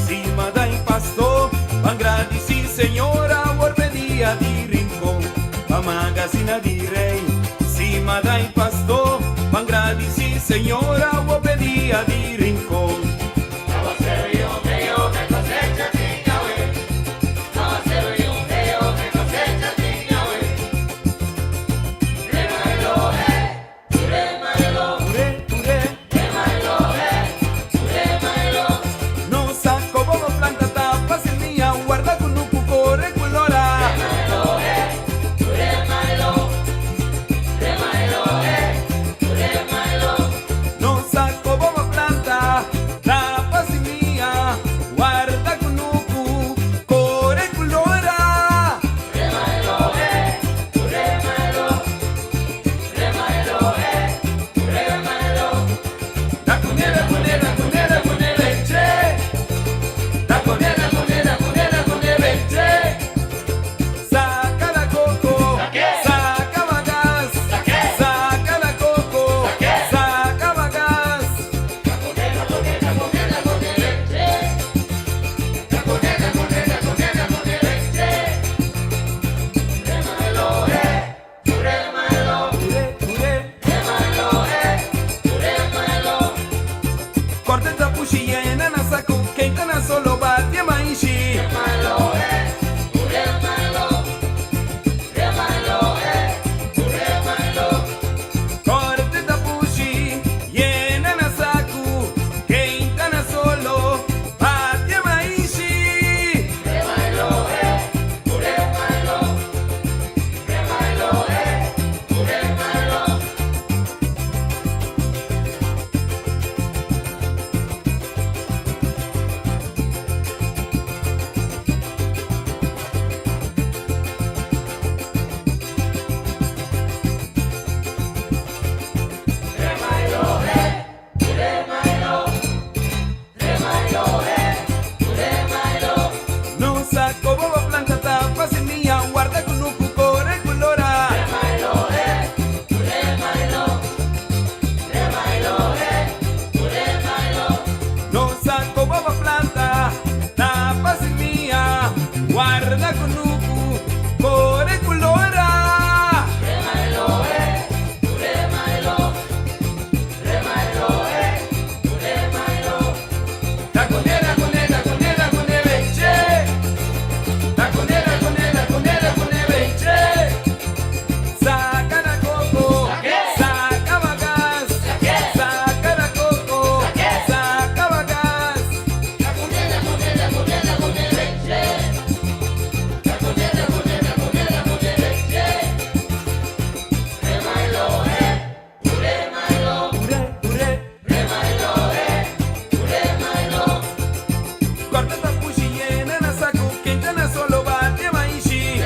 cima da impasto, agradeci Señora, orbedia di Rincón. Pamangazina direi, cima da impasto, agradeci Señora, orbedia di Rincón. No saco bobo planta tapa sin mía, guarda con un cucore colora. saca da coco, saca bagas, saca da coco, saca bagas. Corta da puxiena na saco quente na solo bate maishi.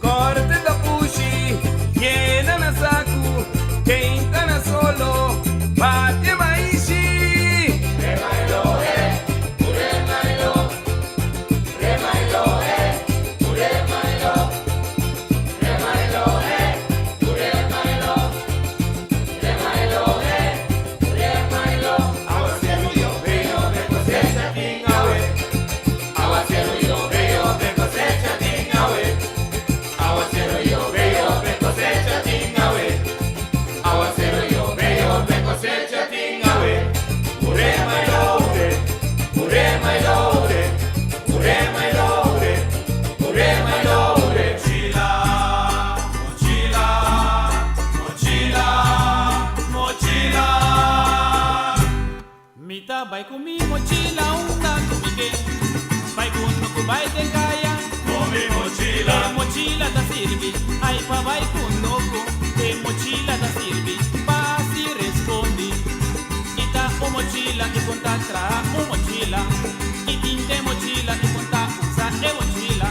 Corte da puxi, llena na saco, quente na solo, bate maishi. Mita vai com mi mochila una comige, vai com vai de kaya, com mi mochila, mochila da sirvi, ai pa vai com noco, e mochila da sirvi, pa si respondi, ita o mochila e conta tra o mochila, e tinte mochila e conta usa e mochila,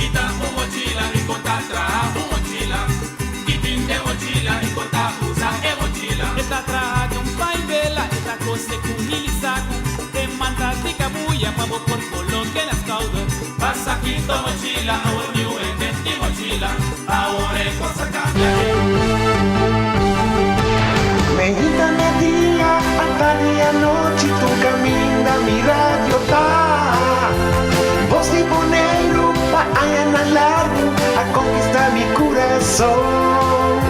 ita o mochila e conta tra o mochila, e tinte mochila e conta usa e mochila, ita tra de un pai vela, ita cose com saco, te manda de cabuya pa bo por coloque nas caudas. Passa aqui tua mochila, our new and mochila, ahora é cosa cambia. Medita de día, a tarde y a noche tu camina, mi radio tá. Voz de boneiro, pa allá largo, a conquistar mi corazón.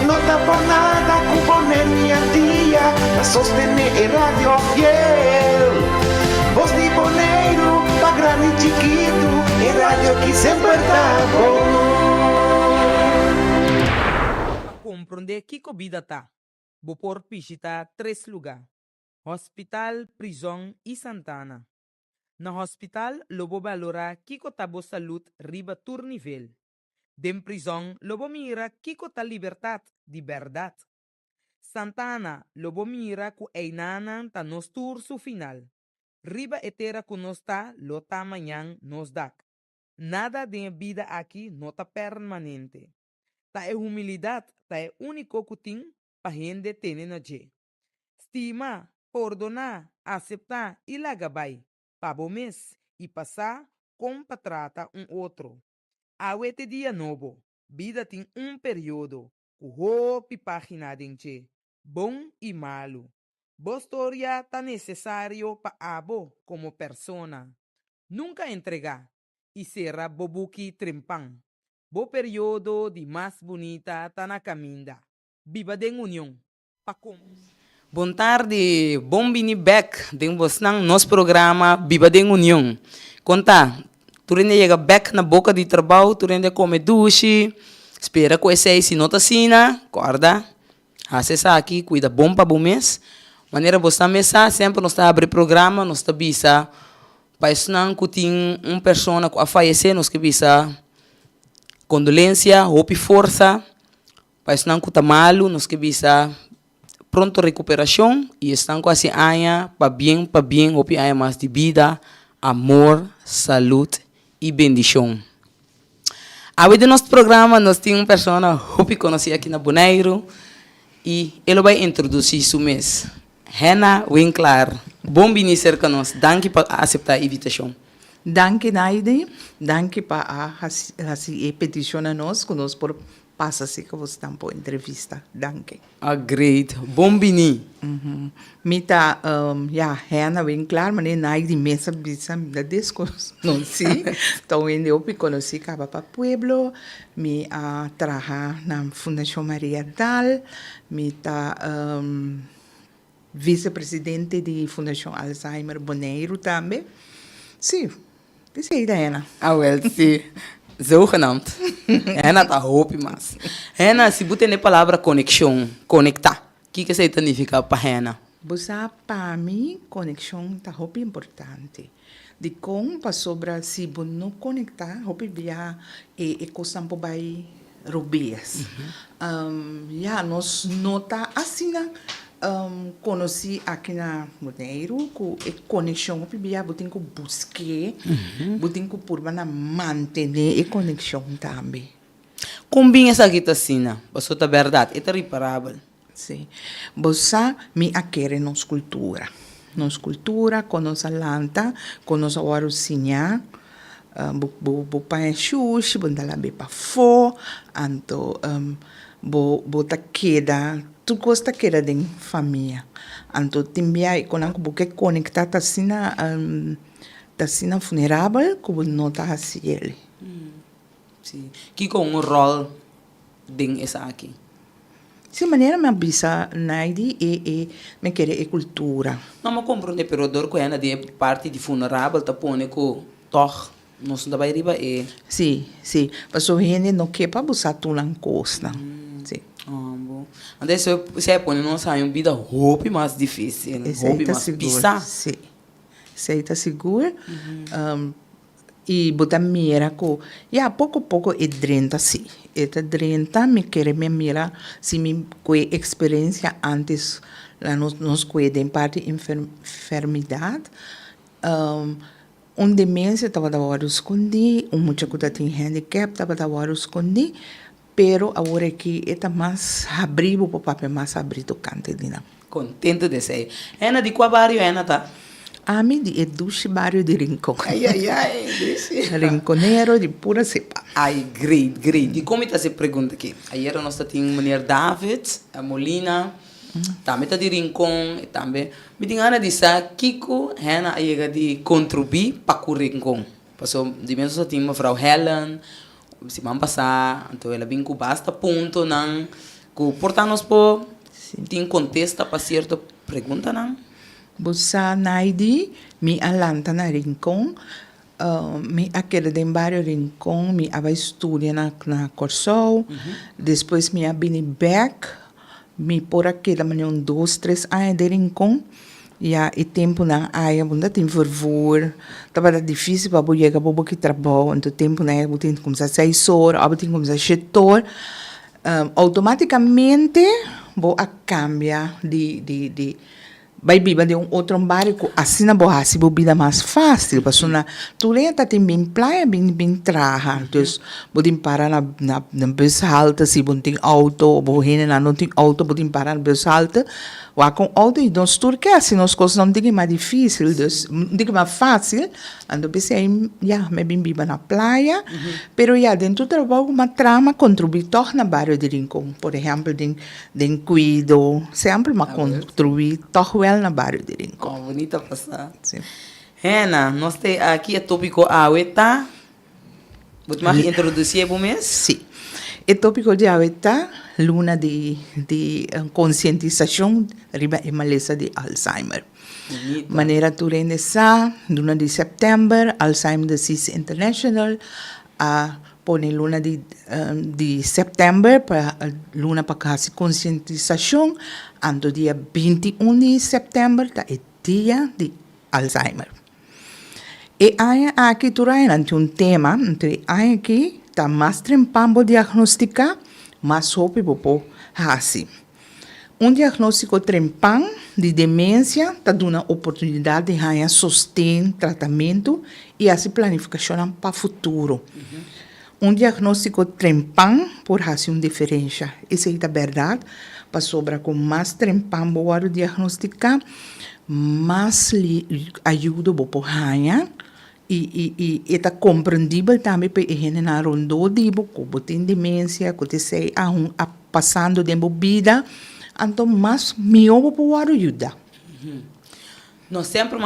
No está por nada, cuponer mi día, a sostener el radio fiel. Voz de boneiro, pa grande y chiquito, el radio que siempre está Compreender que vida tá. Vou por visita 3 lugares: hospital, prisão e Santana. Na hospital, lobo valora kiko tabo saúde riba tur nível. Dem prisão, lobo mira kiko ta liberdade de verdade. Santana, lobo mira ku einana ta nos tur su final. Riba etera ku nos ta, lo ta manhã nos dak. Nada de vida aqui não tá permanente. Ta é humildade, ta é único que tem pa gente tene na je. Estima, perdonar, aceitar e lagabay. Pabo mes e passar como pa trata outro. Awete dia novo, vida tem período, o hopi página denche, bom e malo. Bo história tá necessário pa abo como persona. Nunca entregar e será bobuki trempang. Bo período de mais bonita tá na caminda. Viva den união. Pakum. Boa tarde, bom bini back den bosnang nos programa Viva den união. Conta, tu rende chega back na boca de trabalho, tu rende come duche, espera que esse se nota sina, corda. Acessa aqui, cuida bom para bom mês. Maneira você mesa sempre nós está abrir programa, nós está bisa. Mas não que tem pessoa que a falecer, nós que bisa condolência, hope força. Mas não que está malo, nós que bisa pronto recuperação e estão com assim aia para bem, hope aia mais de vida, amor, saúde e bendição. Ao de nosso programa, nós temos pessoa hope conhecer aqui na Bonaire e ele vai introduzir su mês. Hannah Winkler, bom vir ser conosco. Danke por aceitar a invitação. Danke, Naide. Danke por a petição a nós, conosco por passar-se que você está por entrevista. Danke. Great. Bom vir. Mita, Hannah Winkler, mas Naide mesa bisa da desconheci. Então, eu conheci Caba para Pueblo, me trabalha na Fundação Maria Dal, me vice-presidente da Fundação Alzheimer Bonaire também. Sim, isso aí, Diana. Ah, well, sim. Zogenaamd. Hena tá hope, mas. Hena, se botar na palavra conexão, conectar. O que significa para Hena? Você, para mim, conexão tá muito importante. De como para sobra se você não conectar, hope via e coisa por vai rubias. Nós nota assim conheci aqui na Monteiro com conexão hope via botem que buscar, botem que por manter a conexão também. Combina essa aqui assim, você tá verdade, é reparável. Sim. Você me quer nossa cultura. Nossa cultura, com nossa lanta, com nossa warusinha, pai xuxi, bundala be pa fo, anto ta queda, tu gosta queda de família. Anto timbia e quando eu quero conectar tá sina funerável, como não tá assim ele. Sim. Que com rol ding essa aqui. De maneira me avisa naidi e me quer a cultura. Não me compreende, pero dor que é de parte de funerável tá pone com toch, não se dá vai riba e. Sim, sim. Mas o gente não quer para buscar tu na costa. Sim. Bom. Então se põe não sai uma vida hope mais difícil, hope mais pisa. Sim. Sei tá seguro. E botar mira com pouco a pouco é drenta sim. Eta drenta me quer me mira se me com experiência antes lá nos cuida em parte enfermidade. Demência estava da hora escondi, muita coisa tem handicap estava da hora escondi, pero agora que está mais abrigo para papel mais abrido cante dina. Contente de ser. Ena de qual barrio ena tá? A mim de Eduche Barrio de Rincón. Ai, deixa. Rinconero de pura cepa. Ai, great. E como está se pergunta aqui? Ayer nós tínhamos o Mr. David, a Molina, também está de Rincón, também. Me tem ganas de dizer, Kiko, Hena, chega de contribuir para o Rincón. Passou, de menos só tinha a Frau Helen, se vão passar, então ela vem com basta ponto, não, que portanto, por tem contesta para certa pergunta, não? Busa naidi, mi alanta na Rincón, mi aquele de barrio Rincón, mi aba estudia na Corsol, depois mi abini back, mi por aquela manhã 2, 3 anos de Rincón, e tempo na área, bunda tem fervor, estava difícil para chegar para que trabalho, então tempo na área, tem que começar 6 horas, tem que começar 7 horas, automaticamente, vou a cambiar de vai viver de outro barrio, assim na boa, se vida mais fácil, porque na Tulenta tem bem praia, bem traja, então podem parar na bus alta, se não tem auto, ou não tem auto, podem parar na bus alta, ou com auto, e nós turquia, assim, as coisas não tem mais difícil, não tem mais fácil, então pensei, me bem viver na praia, pero dentro do trabalho, uma trama contribui na barrio de Rincón, por exemplo, de cuido, sempre me contribui na barrio de Rincón. Bonita passar. Sim. Hena, nós temos aqui o tópico Aweta. Você vai introduzir para o mês? Sim. O tópico de Aweta, luna de conscientização riba a maleza de Alzheimer. Bonita. Maneira turende sa, luna de setembro, Alzheimer Disease International, pone luna de setembro para luna para casa conscientização, ando dia 21 de setembro é dia de Alzheimer. E aí aqui turai nanti tema, entre aí aqui tá mais trempambo diagnosticar, mais hope popo hasi. Diagnóstico trempam de demência tá dando oportunidade de ganhar sustento, tratamento e assim planificação para o futuro. Diagnóstico trempam por fazer uma diferença. Isso é a verdade. Para sobrar com mais trempam, para diagnosticar, mais ajuda para ganhar. E é compreendível também para a gente na rondô de como tem demência, que você passando de vida, então mais melhor para ajudar. Nós sempre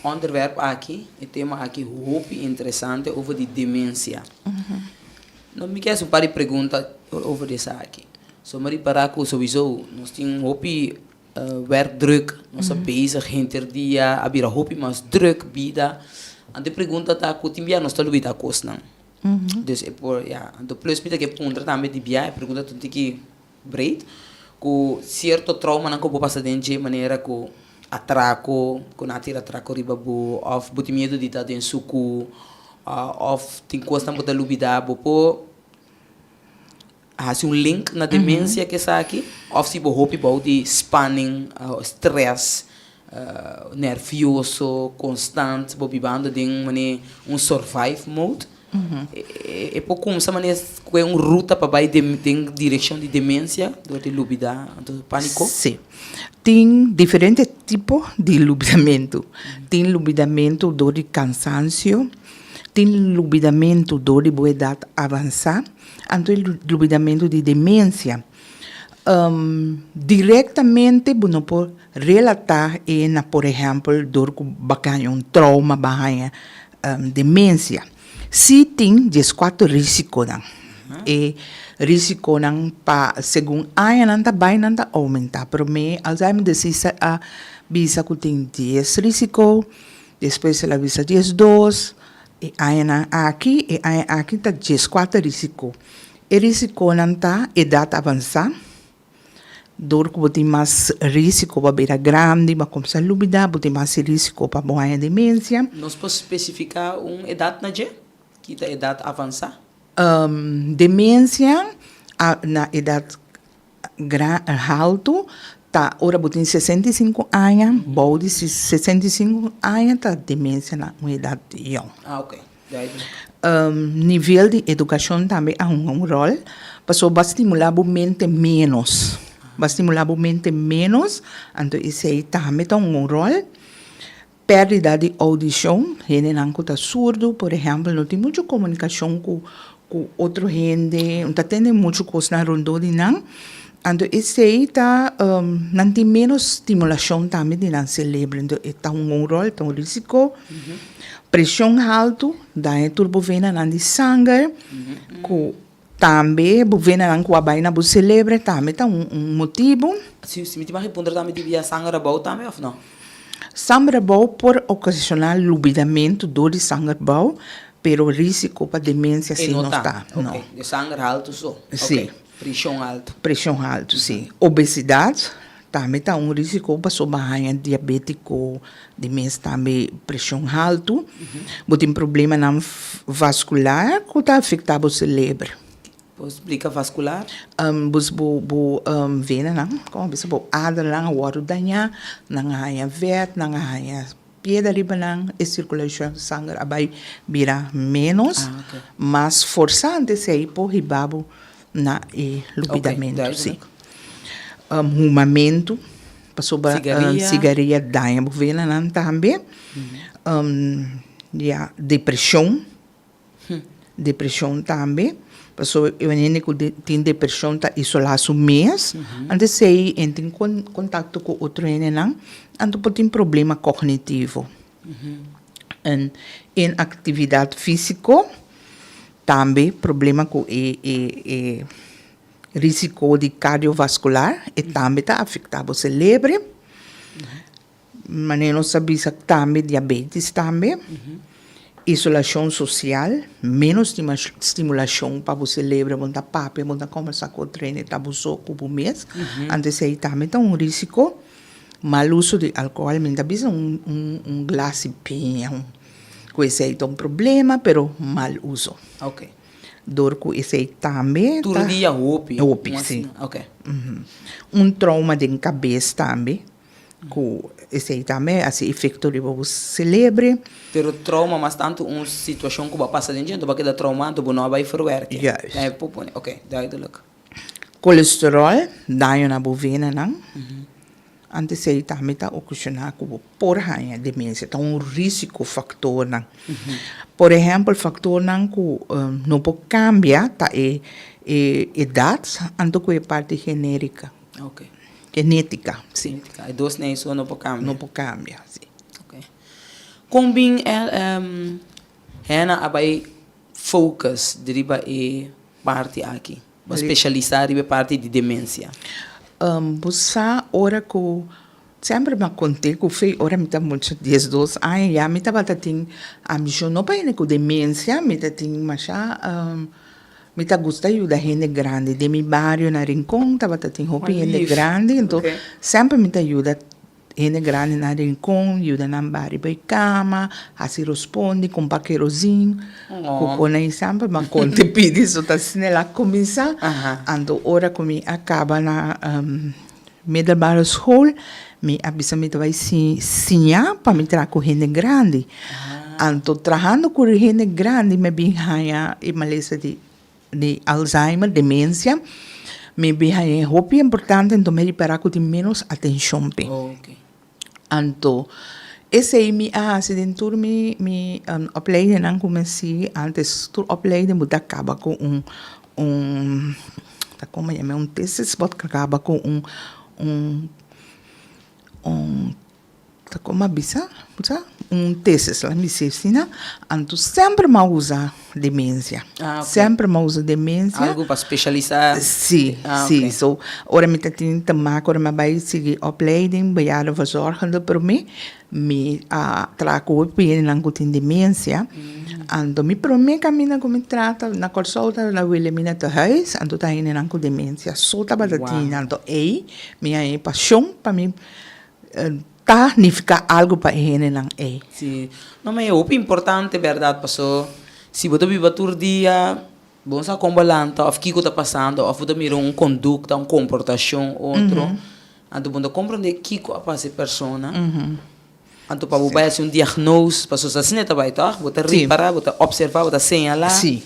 onderwerp aqui, o tema aqui muito interessante over de demência. Não me quero para pergunta over isso aqui. So mari para ko sowieso nós temos hopi werkdruk, nossa bezig hinterdia, abira hopi mas druk bida. En de pergunta tá que timbia nós tá lubida kos não. Dus é por ja, do plus bida que punta também de bia, pergunta tu que breed, com certo trauma não que vou passar dentro de maneira que atraco, com natira atraco riba bu, of buti medo de tá dentro suku, of tem coisa não botar lubida, bo há um link na demência que está aqui, ou se você hope about de spanning, stress, nervioso, constante, você vivendo de survive mode. É por como essa maneira é uma ruta para ir em direção de demência, de lubida, do pânico. Sim. Tem diferentes tipos de lubidamento. Tem lubidamento de cansaço, tem lubidamento de boa idade avançada, e lubidamento de demência. Diretamente, você pode relatar, por exemplo, dor que bacana, um trauma, bacana, demência. Se tem 4 riscos, e risco não segundo a não tá bem não tá aumentar, para mim, Alzheimer disease a bisa que tem 10 risco, depois ela bisa 2 e aqui está 4 risco. E risco não tá idade avançada, dor que tem mais risco para beira grande, para começar a lubida, tem mais risco para morrer demência. Nós podemos especificar uma idade na dia? Que é a idade avançada? Demência na idade alta, tá, ora botem 65 anos, bode 65 anos, tá demência na idade young. Ok. Nível de educação também há um rol, para estimular a mente menos. Para estimular a mente menos, então isso aí também tem um rol. Perda de audição, gente não está surdo, por exemplo, não tem muita comunicação com outra gente, não tem muita coisa na ronda de não. Então, isso aí não tem menos estimulação também de não cérebro. Então, está um rol, está um risco. Pressão alta, daí turbovena não de sangue, também bovena não com a baina do cérebro, também está um motivo. Se me tiver responder também devia sangue rabau também ou não? Sangue bom por ocasionar lubidamento, dor de sangue bom, pero risco para demência sim não está. Okay. De sangue alto só. Sim. Okay. Pressão alta. Pressão alta, sim. Obesidade também está um risco para sobrarem diabético, demência também pressão alta. Tem problema não vascular que está afetando o cérebro. Explica vascular? Vena não, como se o adra não, o ouro danha, não há verde, não há pedra riba não, a circulação de sangue vai virar menos, mas forçando se aí por ribabo na lubidamento, sim. Rumamento, passou cigarrilha danha, vena não também, depressão também. Pessoa que tem depressão está isolado um mês, antes de ir em contato com outro não, então pode ter problema cognitivo. Em atividade física, também problema com risco de cardiovascular, e também está afetado o cérebro. Mas não sabia que também diabetes também. Isolação social, menos estimulação para o cérebro, para papo, para conversar com o treino, para o soco por mês. Antes aí também tem um risco. Mal uso de álcool, ainda bisa um glass de pinha, esse aí tem um problema, pero mal uso. Ok. Dor com esse aí também. Todo dia roupa. Roupa, sim. Ok. Um trauma de cabeça também. Com esse aí também, assim, efeito de o cérebro. Pero trauma, mas tanto uma situação que vai passar dentro, vai quedar traumado, não vai verwerken. Yes. Ok, duidelijk. Colesterol, daí na bovena, não? Antes aí também está ocasionando com porra demência, então um risco factor, não? Por exemplo, factor não que não pode cambiar, tá idade, então que é parte genérica. Ok. Genética, sim. E dois nem isso não pode cambiar. Não pode cambiar, sim. Ok. Combin Hena abai focus deriva e parte aqui. Especializar deriva parte de demência. busa ora ko sempre me contei que foi ora me tá muito 12 anos já me tá batating a missão não para com demência me tá ting macha me tá gusta ajudar gente grande de mi barrio na Rincón tá batating hopi gente grande então sempre me tá ajuda gente grande na Rincón ajuda na barrio by cama assim responde com paquerozinho com aí sempre me conte pedi so tá sinela começa então ora comi acaba na middelbare school me abisa me vai sinha para me trazer com gente grande. Anto trabajando com gente grande me binhaya e malesa de Alzheimer, demência, me binhaya é importante então me reparar com menos atenção pe. Anto esse aí me acidentur me opleiden não comecei antes tu opleiden muda acaba com tá como é um tesis pode acaba com tá como abisa tesis lá me ensina anto sempre me usa demência sempre me usa demência algo para especializar sim so ora me tá tendo também ora me vai seguir opleiding bejaarden verzorgende para mim me trago o pien lang ko tin demência anto me para mim camina como me trata na consulta na wille mina te huis anto tá indo lang ko demência so tá batatina anto minha paixão para mim tá significa algo para ele não é. Sim, não mas é muito importante, verdade, passou. Se você vive todo dia, bom sa combalanta, ou que está passando, ou você mira conduta, comportação, outro, então você compreende que passa a pessoa. Então para você um diagnóstico, para você assim não vai tá, você reparar, você observar, você senhalar. Sim.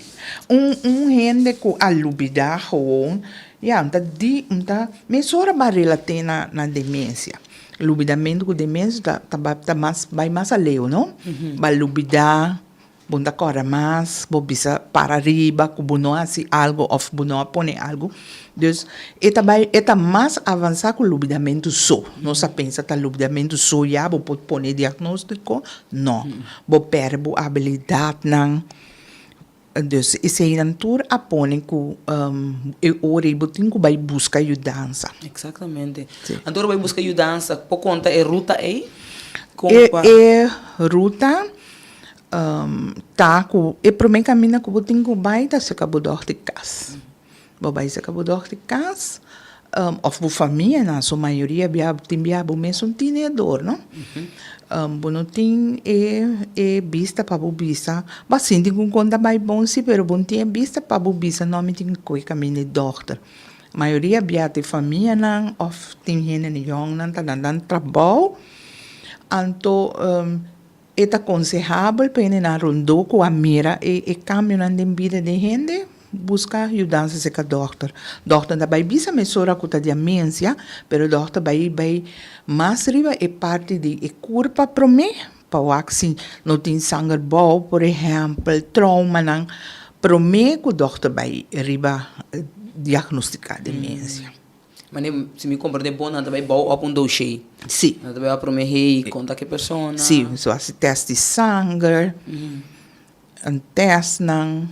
Gente com alubida gewoon, então mesora barela tem na demência. Lubidamento com demência tá mais além, não? Vai lubidar, bunda cora mais, bisa para riba, com bono assim algo, ou bono põe algo. Então, eta mais avançar com lubidamento só. Não se pensa que lubidamento só já pode pôr diagnóstico, não. Vou perder a habilidade não. Dus esse inantur apone ku ore botin ku vai buscar ajudança. Exatamente. Então vai buscar ajudança por conta é ruta aí? Ruta tá ku pro mim caminha ku botin ku vai tá se acabou de casa. Vai se acabou de casa. Of bu família na sua maioria tinha bu mesmo tinedor, não? Bonotin é vista para bu vista, mas sim tem conta mais bom sim, pero bom tem vista para bu vista não me tem coi caminho de doctor. Maioria de família não, of tem gente jong não tá dando trabalho, anto é aconselhável para ele na rondo com a mira e cambio na vida de gente. Buscar ajudança se com doctor. Doctor da vai bisa mesura com a demência, pero doctor vai mais riba é parte de curva para mim, para o assim não tem sangue bom, por exemplo, trauma não, para mim que o doctor vai riba diagnosticar demência. Mas se me compreender bom, não vai bom op dossiê. Sim. Não vai para mim conta que pessoa. Sim, so assim teste de sangue, teste não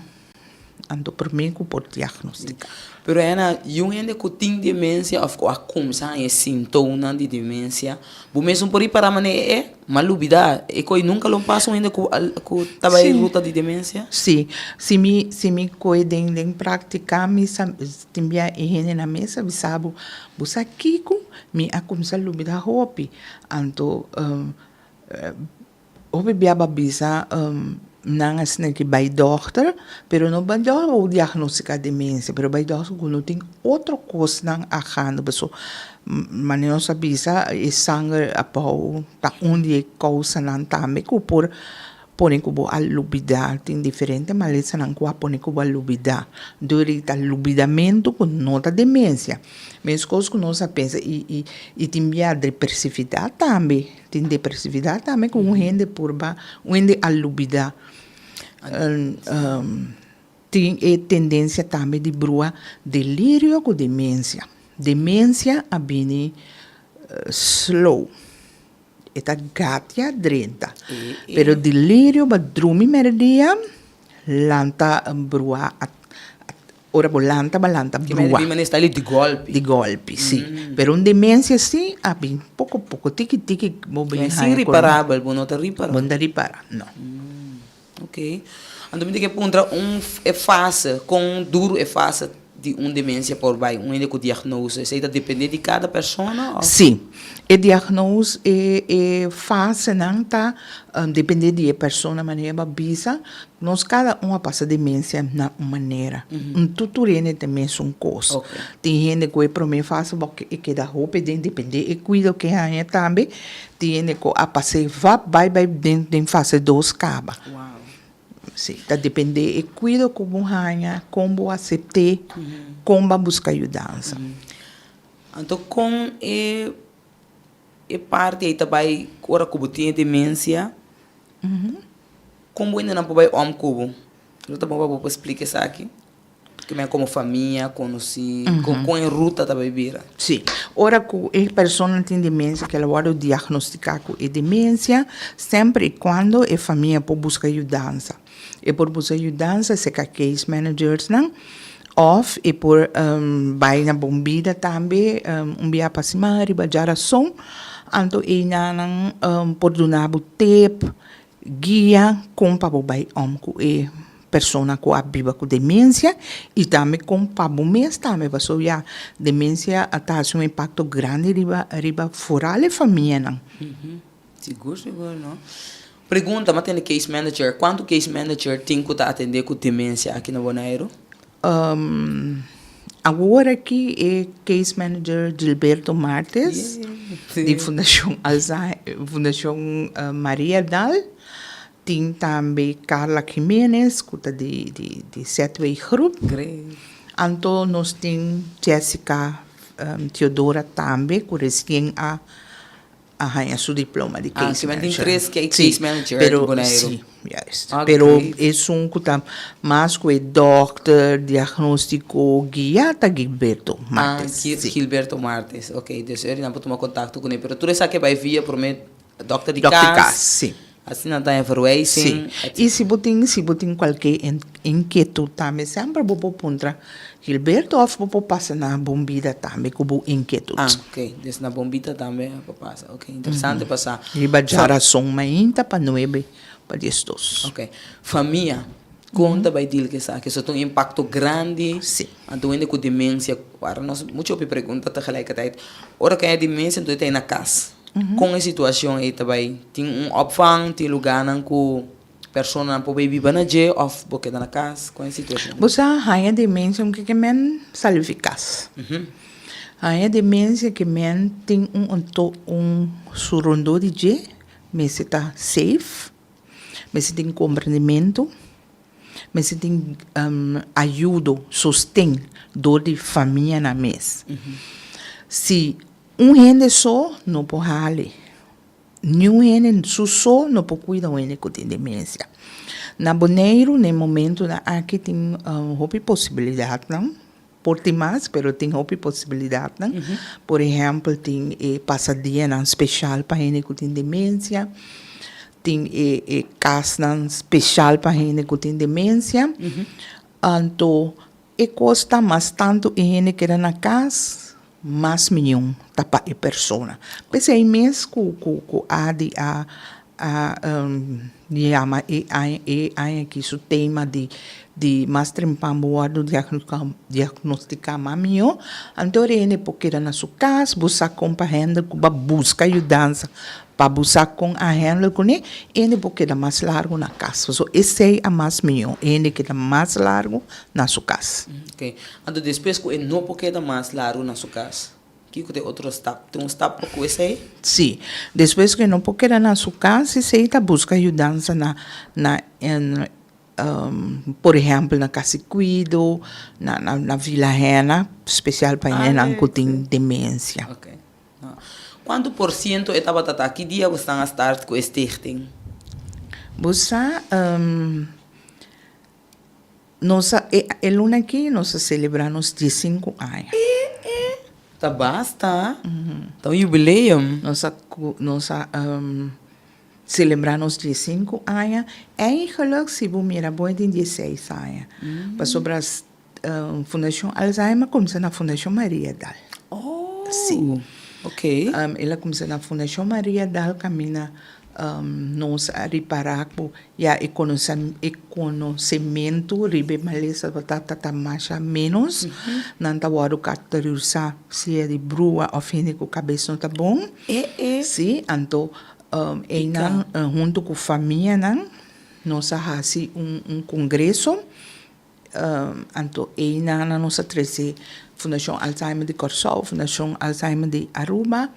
ando por mim com por diagnóstico. Pero Ana, gente que tem demência, ou começa a sintoma de demência, o mesmo por aí para mané malubida, e que nunca lo passa ainda com tava em luta de demência? Sim, se me cuidem de praticar, me também gente na mesa, me sabe, você kiko, me a começar a lubida hopi, então hopi biaba bisa não é que vai doctor, pero não vai dar o diagnóstico de demência, pero vai doctor quando tem outra coisa não achando, pessoal, mas não sabe se é sangue a pau, tá onde é causa não tá, me por põe que a lubida tem diferente, mas não põe que a lubida durante o lubidamento com nota demência, mas coisas que não se pensa e tem a depressividade também, com gente por ba, onde a lubida tem tendência também de brua delírio com demência. Demência a bem slow. Eta gatia drenta. Pero delírio ba drumi merdia lanta brua ora balanta Que brua. me está ali de golpe. De golpe, sim. Pero uma demência, sim, bem, pouco, tiki, É assim reparável, bom, não está reparável. Bom, reparar, não. Ok. Então, me diga que é fácil, com duro é fácil de demência por vai, ainda com diagnose, isso aí depende de cada pessoa? Ou? Sim, o diagnose é fácil, não tá? Depende de pessoa, maneira bisa. Nós cada passa demência na maneira. Tudo também é um coisa. Okay. Tem gente que para mim fácil porque é que da roupa depende e cuido que há também. Tem gente que a passar vai dentro fase 2 caba. Wow. Sim, tá depende e cuido como há, como aceitar, como buscar ajuda. Então, com a parte aí também, agora que tem demência, como ainda não pode homem cubo? Eu também vou explicar isso aqui. Que é como família, conheci, com a ruta também vira. Sim. Ora que a pessoa tem demência, que ela vai diagnosticar com a demência, sempre e quando a família pode buscar ajuda. E por buscar ajuda, se que case managers não, ou e por vai na bombida também, via para cima, riba geração, então e não por donar o tempo, guia, com para o bai com e pessoa que vive com demência e também com o mês também, porque a demência tem um impacto grande riba fora da família, não? Seguro, não? Pergunta, mas tem case manager, quanto case manager tem que atender com demência aqui no Bonaire? Agora aqui é case manager Gilberto Martes, de Fundação Fundação Maria Dal. Tem também Carla Jiménez, que está de Setway Group. Então, nós temos Jessica Teodora também, que recém a seu diploma de case manager. Tem 3 case manager no Bonaire. Sim, yes. Pero é que está mais que doctor, diagnóstico, guia, está Gilberto Martes. Gilberto Martes, ok. Então, eu não posso tomar contato com ele, mas tudo isso que vai via por mim, doctor de casa. Sim. Assim não está evaluating. Sim. E se botem qualquer inquietude também, sempre vou pontra Gilberto ou vou passar na bombida também com inquietude. Ok. Então na bombida também passa. Ok. Interessante passar. Riba geração mainta para 9 para 10. Ok. Família. Conta vai dizer que isso tem um impacto grande. Sim. Então ainda com demência, para nós muito pergunta tegelijkertijd. Ora que é demência, então tem na casa. Com a situação aí também, tem opvang, tem lugar em que a pessoa não pode viver na dia ou porque na casa, com a situação. Você há demência que men salificas. Há demência que men tem surrondo de dia, mas está safe, mas tem compreendimento, mas tem ajuda, sustém, dor de família na mesa. Se gente só não pode fazer. Nenhum gente só não pode cuidar de gente que tem demência. Na Bonaire, no momento, aqui tem possibilidade, não? Por ter mais, mas tem possibilidade, não? Por exemplo, tem passadia especial para gente que tem demência. Tem casa especial para gente que tem demência. Então, custa mais tanto gente que era na casa, mais milhão para a pessoa. Mas aí mesmo que aqui o tema de mais trempamboado diagnosticar maminho, então ele porque era na sua casa, buscar compreender, buscar ajudança para buscar com a gente com ele porque era mais largo na casa. So esse é mais milhão, ele que era mais largo na sua casa. Ok. Então depois que ele não porque era mais largo na sua casa. Que tem outro step? Tem step para esse aí? Sim. Depois que não porque era na sua casa, esse aí está busca ajudança por exemplo, na Casa Cuido, na Vila Rena, especial para gente que tem demência. Ok. Quanto por cento estava tata? Que dia você está a start com este stichting? Você, nossa, luna aqui nós celebramos 15 anos. Tá basta. Então jubileum. Nós celebramos 15 anos. Eigenlijk se você mira bem tem 16 anos. Para sobre Fundação Alzheimer começou na Fundação Maria Dal. Oh, sim. Ok. Ela começou na Fundação Maria Dal, caminha nós a reparar que o conhecimento ribe malesa batata mais menos não tá o caracterizar se é de brua ou fine com cabeça não tá bom sim então junto com a família nós fazemos congresso então na nossa treze Fundação Alzheimer de Corsol, Fundação Alzheimer de Aruba,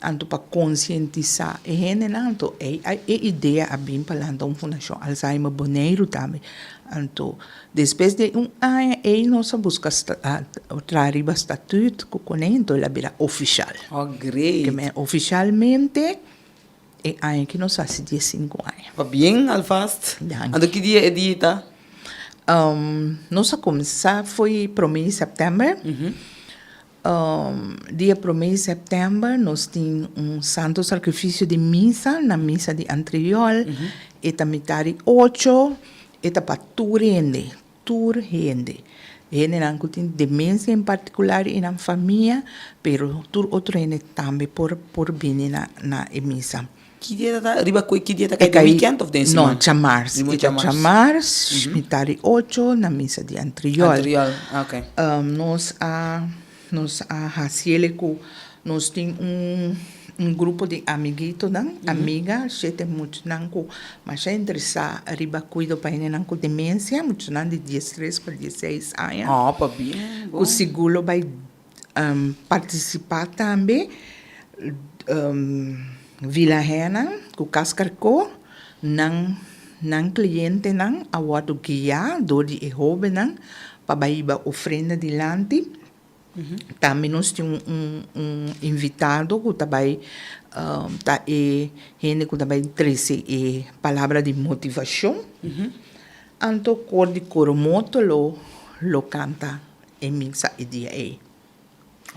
anto para conscientizar e então a ideia é bem para uma Fundação Alzheimer Bonaire também. Então, depois de ano, nós busca trazer o estatuto que então ela vira oficial. Oh, great. Que oficialmente é que nós fazemos 15 anos. Va bem, Alfast? Então, que dia é dia, tá? Nossa começar foi para o mês de setembro. Dia 1 de setembro, nós tínhamos santo sacrifício de missa, na missa de anterior, e também 8, e para tour gente. Gente não tem demência em particular e na família, pero tour outro gente também por vir na missa. Que dia tá? Riba que dia tá? Que weekend of the semana? Não, chamars. Chamars, mitad 8 na missa de anterior. Anterior, ok. Nós temos grupo de amiguitos, amigas, que tem muitos mas é interessante, riba cuido para ele com demência, muitos de 13 para 16 anos. Ah, para bem. O seguro vai participar também. Vila Rena, com Cascarco, não cliente não, a wado guia, do de jovem para ir ofrenda dilante. Também nós temos invitado que também gente que também traz palavra de motivação. Então, cor de coromoto lo canta em missa e dia aí.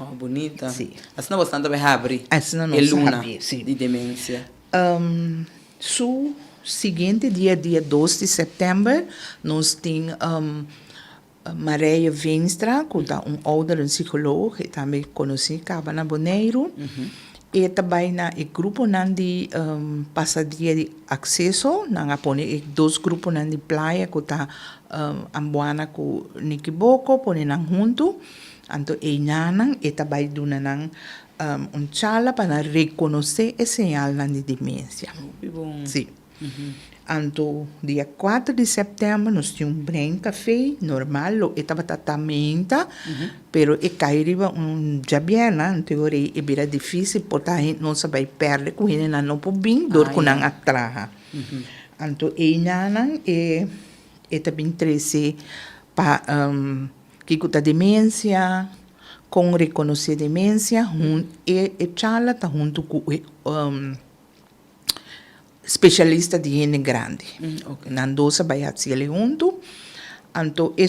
Oh, bonita. Sim. Assim não bastante bem abre. Assim não de demência. Su seguinte dia 12 de setembro, nós temos Maria Venstra, que é outra psicóloga, que também conheci, Cabana Boneiro. E também o grupo de passadia de acesso, põe 2 grupos de praia, que está Ambuana com Nikiboco, põe junto. Então, e também dão chala para reconhecer esse sinal de demência. Sim. Então, dia 4 de setembro, nós tínhamos café normal, e estava tratamento, pero cairiva jabiana, em teoria, e vira difícil, porque a gente não sabe perder, com ele não pode vir, dor com a atraha. Então, e também treze para que a demência, com reconhecer demência, e chala está junto com especialista de gente grande. Nandosa vai fazer ele junto. Então, é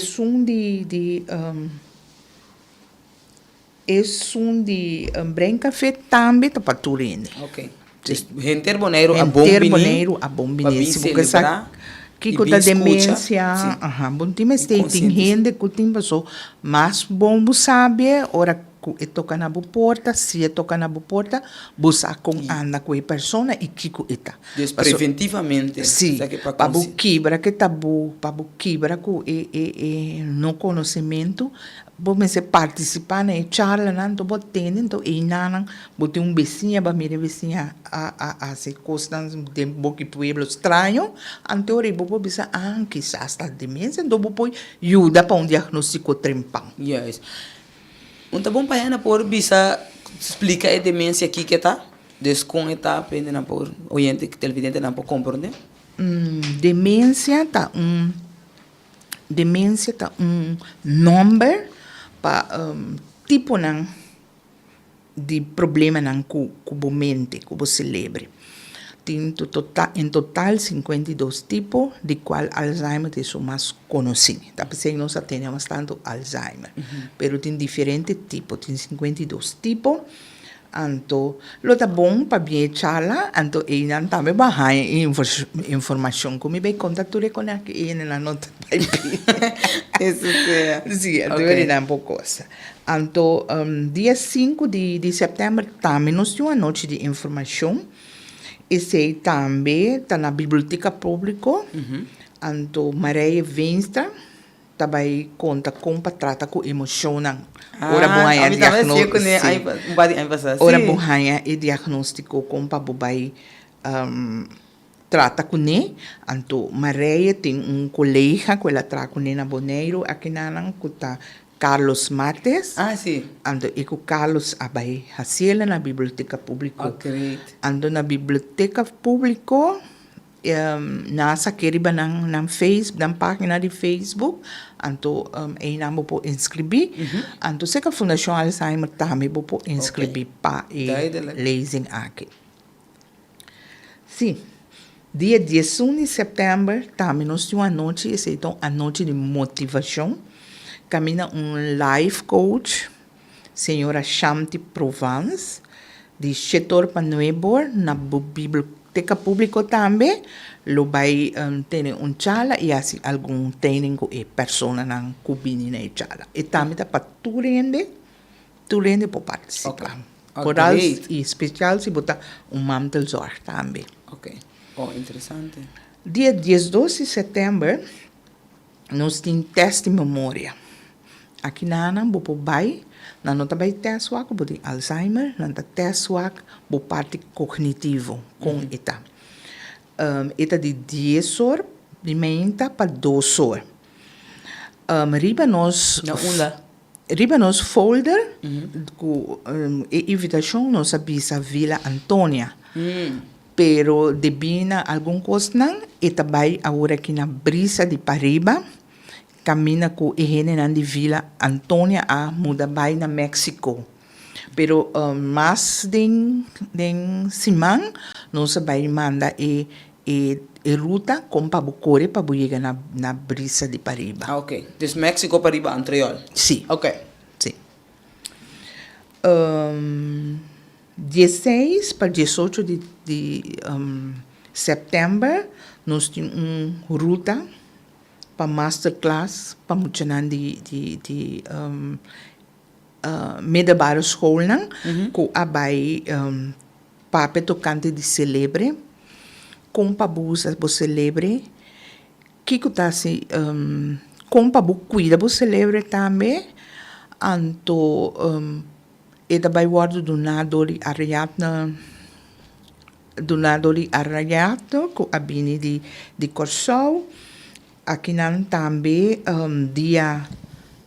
de café também para turine. Ok. Gente boneiro a bom bini. Se você sabe que com a demência, bom time tem gente que tem pessoa mais bom sabe, ora e toca na porta, se toca na porta, busca com anda com a pessoa e que está. Preventivamente. Sim, para quebra que tabu, para quebra com no conhecimento, vamos participar na charla, não tô botando, então e não botar vizinha, para minha vizinha a se costas de boque pueblo estranho, então eu vou pensar quizás está demência, então vou pôr ajuda para diagnóstico trempão. Yes. Tá bom para por bisa explica a demência aqui que tá descom etapa ainda não por oyente que televidente não pode compreender. Demência tá nome para tipo de problema não com mente que você lembra. Tem em total 52 tipos, de qual Alzheimer é o mais conhecido. Talvez nós temos tanto Alzheimer, mas tem diferentes tipos, tem 52 tipos. Anto, lota bom para bem chala, anto inan também bahai informação como bem contato com a que na nota Isso é. Sim, deve dar um pouco coisa. Anto, dia 5 de setembro também nós temos uma noite de informação. Esse também está na biblioteca pública. Anto Maria Venstra também conta com para tratar com emoção. Ora buhaya diagnóstico. Ora buhaya e diagnóstico com para bobai trata com ne. Anto Maria tem colega que ela trata com ne na Boneiro aqui na kuta Carlos Martes. Sim. Anto iko Carlos abay hasila na biblioteca pública. Great. Anto na biblioteca pública nasa keriba ng Facebook, ng página de Facebook, anto ay namo po inscrever. Anto sa Fundação Alzheimer tami po inscrever pa lezing aqui. Sim. Dia 11 de setembro, tami nós temos uma noite, essa então a noite de motivação. Camina life coach, senhora Shanti Provence, de setor Panuebor, na biblioteca pública também, lo vai ter chala e assim algum training com a pessoa na cubine na chala. E também tá para tu rende para participar. Coral e especial se botar mantelzorg também. Ok. Interessante. Dia 12 de setembro, nós temos teste de memória. Aqui na bopo bai, na nota bai teste wak, bo de Alzheimer, na teste wak, bo parte cognitivo, com ita. Ita de 10 horas, de menta para 2 horas. Riba nos folder, com invitação nossa bisa Vila Antônia. Pero de bina algum coisa não, ita bai agora aqui na brisa de Pariba, camina com ihene de Vila Antônia a muda vai na México. Pero mas den semana nós vai manda e ruta com para bucore para chegar na brisa de Pariba. Ok. Dus México Pariba Montreal. Sim. Ok. Sim. 16 para 18 de setembro nós temos uma ruta para masterclass para muitas de middelbare school com abai pape tocante de celebre com para busa bo celebre que tá se com para bu cuida bo celebre também anto e dabai guardo donadori arraiato com abini de Corsol. Aqui também, dia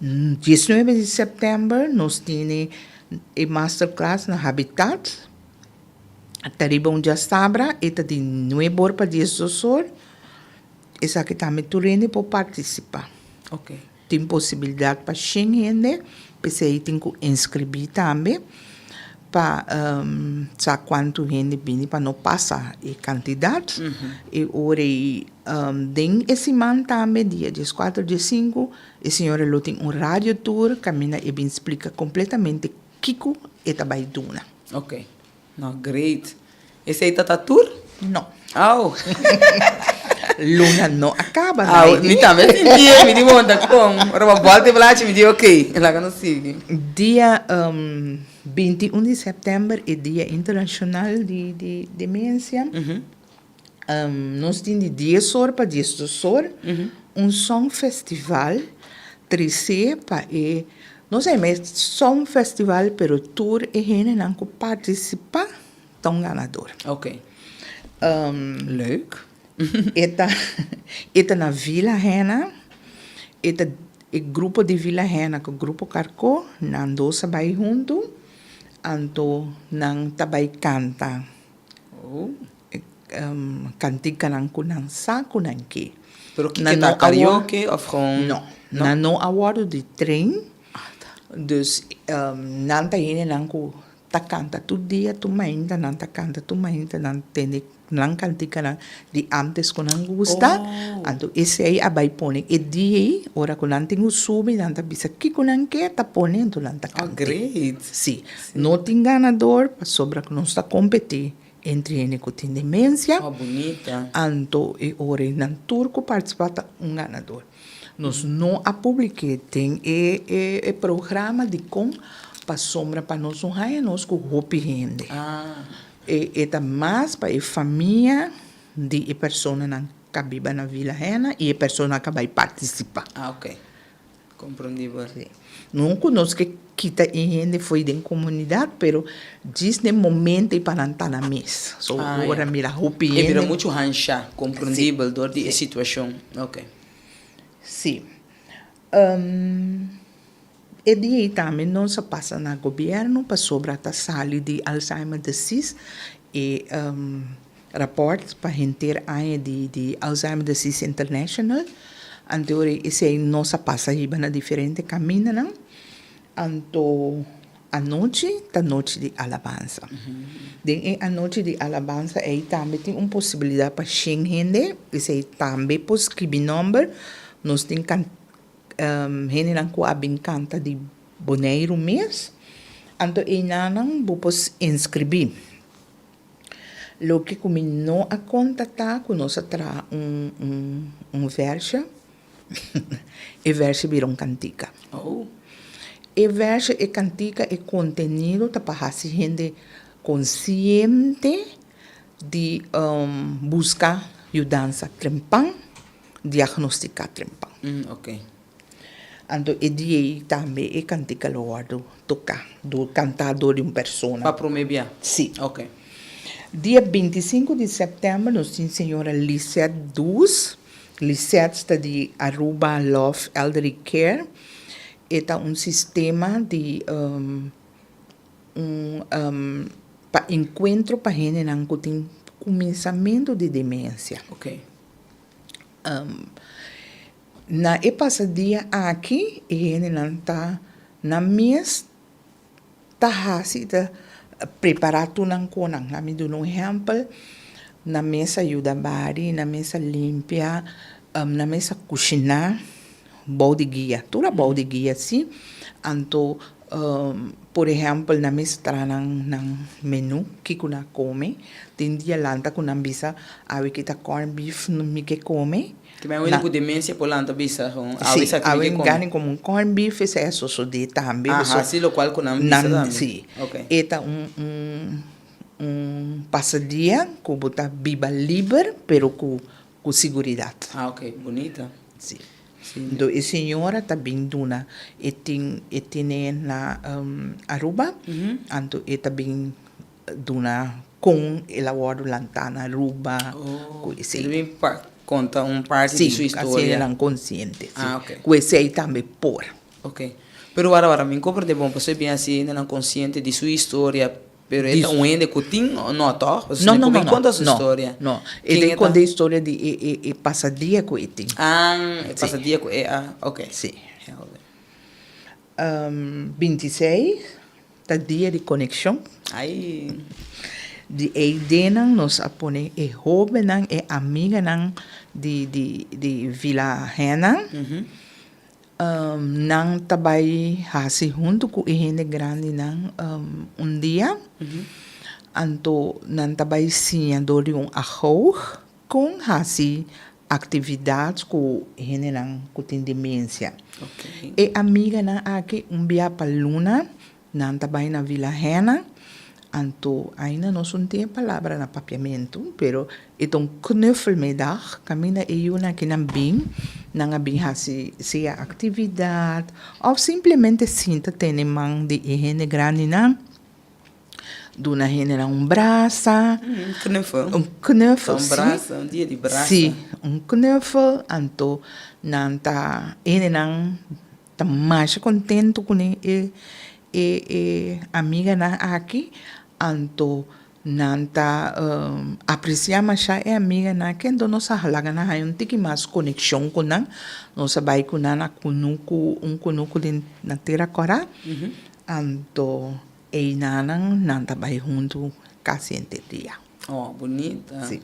19 de setembro, nós temos a masterclass na Habitat. Tariba já sabra, e de 9 horas para 10 horas. Essa aqui também tu rende para participar. Ok. Tem possibilidade para gente, porque tem que inscrever também, para saber quanto gente vem para não passar a quantidade. E ora, den esse man também, dia 14 de 5, a senhora lo tem rádio tour, camina e bem explica completamente Kiko e também Duna. Ok. No, great. Esse aí tá tour? Não. Oh. Luna não acaba. Me também me digo onde com. Ora, volta e plate me digo ok. Ela não sigue. Dia 21 de setembro é Dia Internacional de Demência. Nós temos de 10 horas para 10 horas song festival 3C para não sei, mas song festival, pero tour e gente não participa, tão ganador. Ok. Leuk. Eta na Vila Rena, eta o grupo de Vila Rena, o grupo Carco, nan dosa vai junto, anto nang tabay canta. Cantica nang kunang sa kunang ki. Pero kita karaoke of gewoon? No. Na no award de trem. Dus nanta hine nang ku ta canta tu dia tu mainta nanta canta tu mainta nan tende nang cantica na de antes con ang gusta. Anto esse aí abai pone e di ora con anting subi nanta bisa ki con anche ta pone ento nanta cante. Great. Sì. No tem ganador pa sobra que não está competir entre ele que tem demência. Bonita. Anto e ora nan turco participata um ganador. Nós não a publiquei tem e programa de com pa sombra pa nós um raia nós com hopi rende. E tá mais para a família de a pessoa não cabiba na Vila Rena e a pessoa que vai participar. Ok. Compreendível. Não conosco que kita gente foi da comunidade, pero diz no momento para estar na mesa. So agora mira hopi rende. E vira muito rancha, compreendível dor de situação. Ok. Sim. E daí também não se passa no governo para sobre a sala de Alzheimer disease e reportes para gente de Alzheimer disease international. Então, esse não se passa aí na diferente caminho, não? Então, a noite de alabança. Den a noite de alabança aí também tem uma possibilidade para gente, esse aí também pode escrever número, nós temos gente não com a bem canta de boneiro mês, então aí não vamos inscrever. Lo que como não a contatar com nós traz verso, e verso vira cantica. E verso e cantica e contenido para a gente consciente de buscar ajudança trempang, diagnosticar trempang. Ok. Então, e dia também é cantica loado tocar do cantador de uma pessoa. Para promover? Sim. Ok. Dia 25 de setembro, nós temos a senhora Lisette Dus. Lisette está de Aruba Love Elderly Care. É um sistema de para encontro para gente que tem começamento de demência. Ok. Na e passa dia aqui e gente não está na mesa tá assim tá preparar tudo não conang. Na me dou um exemplo na mesa ajuda bari, na mesa limpia, na mesa cozinhar, bom de guia, tudo bom de guia sim. Então, por exemplo, na mesa tra ng menu que kuna come, tem dia lanta kuna bisa awi kita corn beef no mi que come. Que vai com demência por lanta bisa com awi sa que come. Gani como corn beef é eso so de também. Assim lo qual kuna bisa também. Sim. Eta passadia que bota biba livre, pero com segurança. Ok, bonita. Sim. Então, a senhora está vindo na na Aruba, então está vindo com ela guarda lantana Aruba, coisa. Ele conta parte de sua história. Sim, assim consciente. Ok. Coisa aí também por. Ok. Pero agora me compreende bom, você bem assim, não consciente de sua história. Pero é um ende que tem não tá? Não. Conta a sua história. Não. Ele conta a história de passadia com ele. Passadia com ok. Sim. 26 tá dia de conexão. Aí de Eidenan nos apone e jovenan e amiga nan de Vila Rena. Nang tabay hasi junto com gente grande nang dia. Anto nang tabay siya dori arroz com hasi atividades com gente nang tem demência. E amiga nang aqui bia paluna nang tabay na Vila Rena. Anto ainda não tem palavra na papiamento, pero itong knuffelmiddag kami na iyo na kinambing nang abing hasi siya atividad ou simplesmente sinta tenemang di ihene grande na duna hene na braça, knuffel, braça, dia de braça. Sim, knuffel, anto nanta ihene nang tamasha contento com e amiga na aqui anto nanta apreciamos já é amiga na que então nós halaga na hay tiki mais conexão com nós nós vai com na kunuku kunuku na terra cora anto e nanang nanta vai junto casi dia. Oh, bonita. Sim.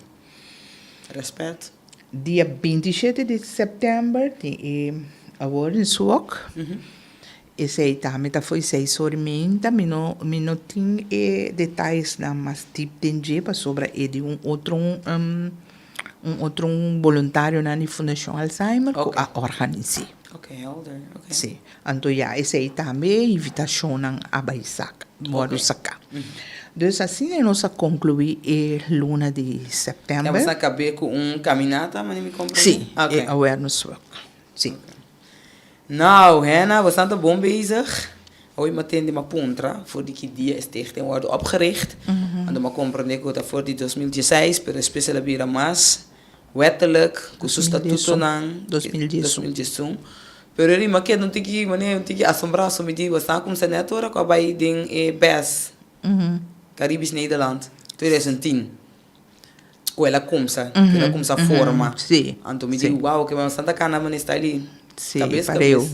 Respeito. Dia 27 de setembro tem agora em Suoc. Esse aí também foi 6 horas e meia. Não tem detalhes na mais tipo de para sobre de outro voluntário na Fundação Alzheimer que a organiza. Ok, helder. Okay. Sim. Então, esse aí também invitação a Baisaca, Saca. Dus assim nós concluímos a luna de setembro. Você acabou com caminhada, mas me compreende? Sim, okay. Awareness work. Sim. Nou, Henna, we zijn er bom bezig. Hoy meteen de puntra voor die dia is stichting worden opgericht. En dan compreende dat voor die 2016, pero especial bira mas wettelijk, com seu estatuto nan 2016. Pero ele maquia não tem que assombrar so me diz, você está com senatora com a Bahia de BES. Caribisch Nederland 2010. Ela começa a forma. Sim. Então me diz, uau, que uma Santa Cana mas está ali. Sim, pareu,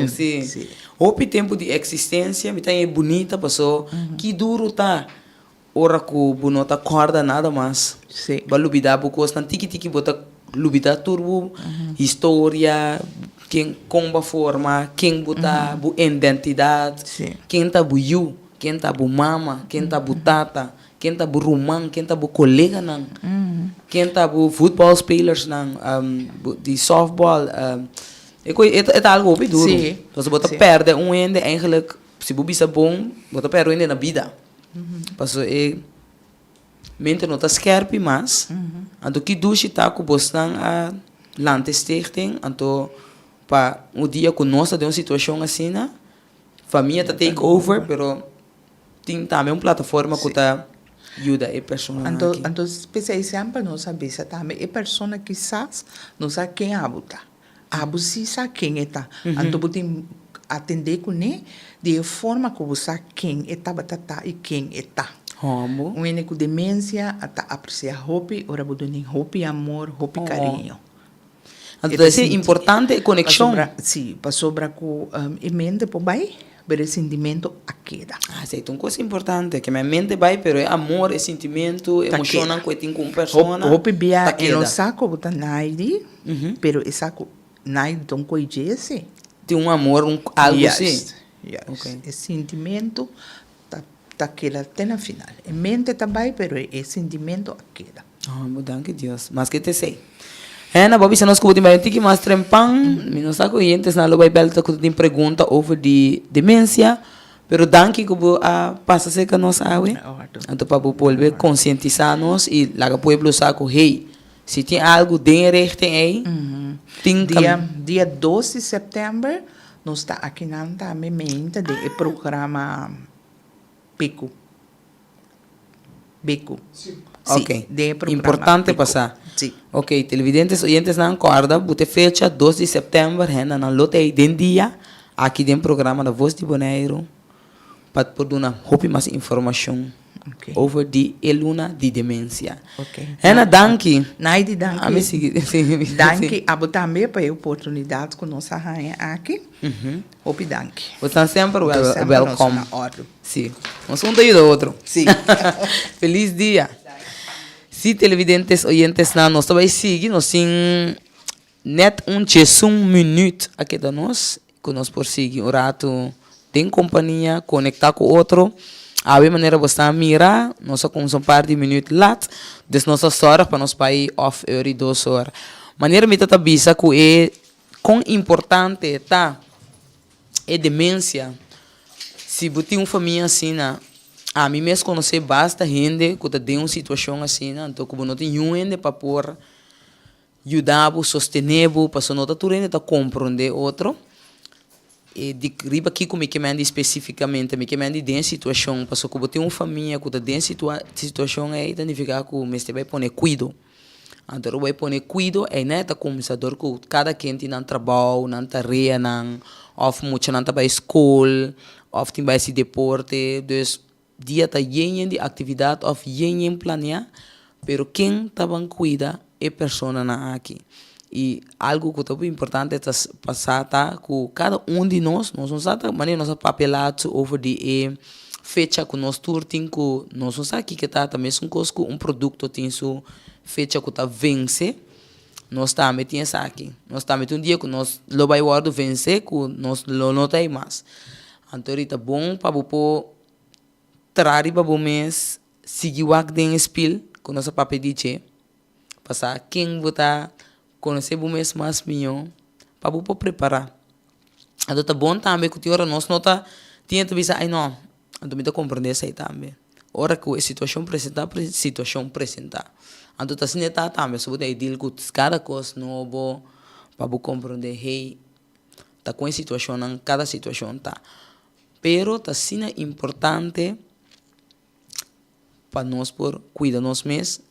sim. Houve tempo de existência, me tem bonita, passou. Que duro tá. Ora que o não tá corda nada mais. Sim. Ba lubida bu costa tiki bota lubida turbo, história, quem comba forma, quem bota bu identidade, quem tá bu you, quem tá bu mama, quem tá bu tata, quem tá bu rumang, quem tá bu colega nan, quem tá bu football spelers nan, de softball, é algo bem duro. Sim. Então, você perde ende, eigenlijk, se você é bom, você perde ende na vida. Porque mente não está scherp, mas, então, que duche tá com você a Landestichting, então, para um dia que nós temos uma situação assim, né? Família tá take over, pero tem também uma plataforma que tá ajuda a pessoa. Então, especialmente nós sabemos também a pessoa que sabe, não sabe quem abuta. Abusi sabe quem está. Então, você atender com ele de forma que você sabe quem está e quem está. Como? Um ene com demência, até apreciar hobby, ora você tem hobby amor, hobby carinho. Então, é importante a conexão. Sim, para sobrar com a mente por baixo, pero o sentimento a queda. Sim, então, coisa importante, que minha mente vai, pero é amor, é sentimento, emocional que tem com pessoa. Hobby bia, e não saco botar naide, pero é saco naide então coisese. Tem amor, algo assim. Yes. Okay. O sentimento tá queda até na final. A mente também, pero o sentimento a queda. Danke Deus. Mas que te sei. Ana, Bobby, se nós podemos ir aqui mais trempang, não sabe que antes na loba belta que tem pergunta over de demência, pero danke que a passa se que nós sabe. Então para volver conscientizar nós e lá o pueblo sabe hey, se tem algo de rechten aí, tem dia 12 de setembro nós está aqui na mente de programa Beco. Sim. Ok, importante passar. Sim. Ok, televidentes, oyentes não acorda, bote fecha 12 de setembro, renda na lote aí den dia, aqui tem programa da Voz de Bonaire, para poder dar mais informação over de eluna de demência. Ok. Renda, danke. Naide, danke. A me seguir. Danke, abo também para a oportunidade que nós arranha aqui. Hope danke. Você está sempre welcome. Sim. Nós um do outro. Sim. Feliz dia. Se televidentes, oyentes, nós também seguir, nós temos net minuto aqui da nós, que nós por seguir o rato, tem companhia, conectar com outro, a maneira você mirar, nós começamos um par de minutos lá, des nossa história para nós para ir off e 2 horas. Maneira me tá bisa que é quão importante tá é demência. Se você tem uma família assim, a mim mesmo conhecer basta gente que tem uma situação assim, então que não tem gente para por ajudar, sostener, para não tá compreender outro. E de riba aqui como que manda especificamente, me que manda de situação, para que tem uma família que tem situação aí, então fica que você vai pôr cuidado. Então vai pôr cuidado é neta começador que cada quem tem um trabalho, não tarefa, não of muito não tá para escola, of tem para esse deporte, dus dia tá yen de atividade of yen planear, pero quem tá bem cuida é persona na aqui. E algo que é importante é passar tá com cada de nós não sabe maneira nossa papelado over de fecha que nós turtim que nós não sabemos que tá também um coisa que produto tem sua fecha que tá vence. Nós também tem essa aqui. Nós também tem dia que nós lo vai guardo vence que nós lo não tem mais. Então é bom para você trazer para o mês seguir o que tem espil com nossa papel de passar quem botar conhecer o mês mais melhor para você preparar. Então é bom também que agora nós não tá tinha que pensar ai não, então me dá compreender isso aí também. Ora que a situação apresentar. Então assim está também se você deal com cada coisa novo para você compreender hey tá com a situação em cada situação tá. Pero tá sendo importante para nós por cuidar nós mesmos,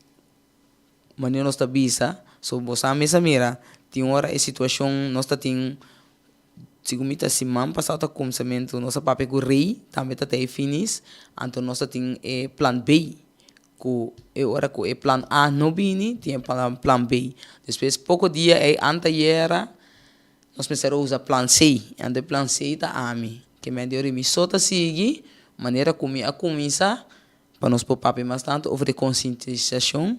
maneira nós tá bisa, so você mesa mira, tem hora a situação nós tá tem segundo a semana passada começamento nossa papel com rei, também tá até finis, então nós tem plan B, que é hora que é plan A não bini, tem plan B. Depois pouco dia anteera nós começamos a usar plan C, e plan C tá ami. Que me deu me só tá seguir maneira como a começar para nós pôr papel mais tanto over conscientização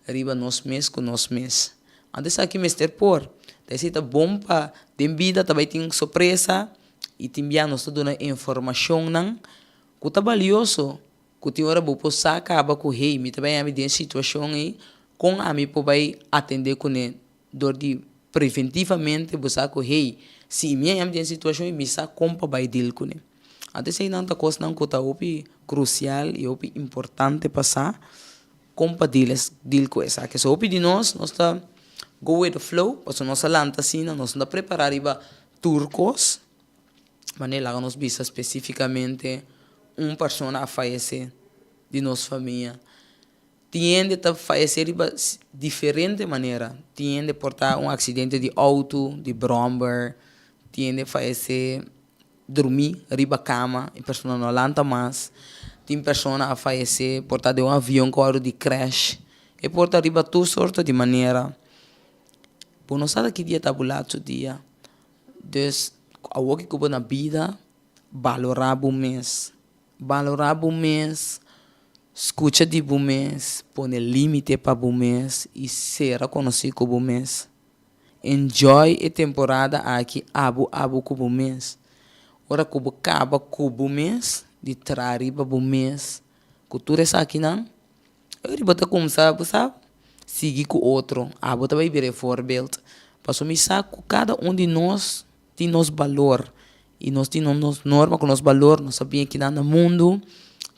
riba nós mesmos com nós mesmos. Antes aqui mestre por, daí tá bom para dem vida também tem surpresa e também nós dando informação não que tá valioso que tem hora vou passar acaba com rei me também a me den situação aí com a me vai atender com ele dor de preventivamente você com rei se minha tem situação e me sa compa vai deal com ele. Até se não tá coisa não que tá opi crucial e opi importante passar compa deal com essa que se opi de nós tá go with the flow, porque nós lanta assim, nós não preparar iba turcos, maneira lá nós visa especificamente persona a falecer de nossa família. Tiende a falecer de diferente maneira. Tiende a portar acidente de auto, de bomber, tiende a falecer dormir riba cama, e pessoa não lanta mais. Tem pessoa a falecer portar de avião com de crash. E porta riba tudo sorte de maneira. Por não saber que dia tabulado dia. Dus, ao que na vida, valorar o mês. Valorar o mês, escuta de o mês, pôr limite para o mês e ser reconhecido com o mês. Enjoy a temporada aqui, abo com o mês. Ora que acaba com o mês, de trazer para o mês. Cultura essa aqui não. Eu vou começar, sabe? Seguir com o outro. Abo também virar forbildo. Para me saber que cada de nós tem nosso valor. E nós temos nossa norma com nosso valor. Nós sabemos que no mundo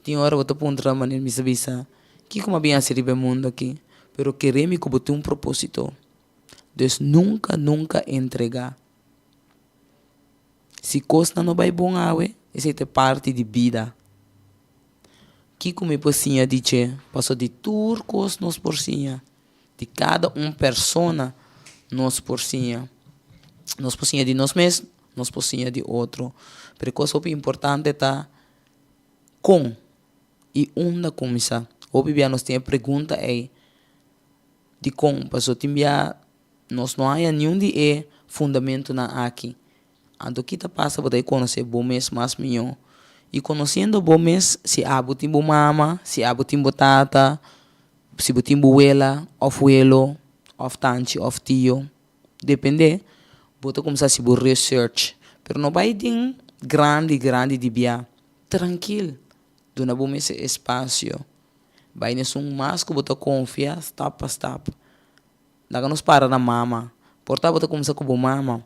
tem hora que eu vou maneira me saber que como bem a ser o mundo aqui. Pero queremos que bote propósito. Então nunca entregar. Se coisa não vai bom essa é parte de vida. Que como pocinha dizer, passou de turcos nós porcinha. De cada persona nós porcinha. Nós porcinha de nós mesmos, nós porcinha de outro. Pero coisa importante tá com e onde começar. Obviamente nós tem a pergunta aí de como, passou timbia nós não há nenhum de fundamento na aqui. Ando que tá passa para conhecer bom mês mais melhor. E conhecendo bom mês, se abo timbo mama, se abo timbo tata, se abo timbo abuela, of abuelo, of tante, of tio, depende. Bota começar se bo research, pero não vai ter grande de bia, tranquilo. Dona bom mês espaço, vai nesse mais que bota confia, step a step. Daga nos para na mama, porta bota começar com bo mama.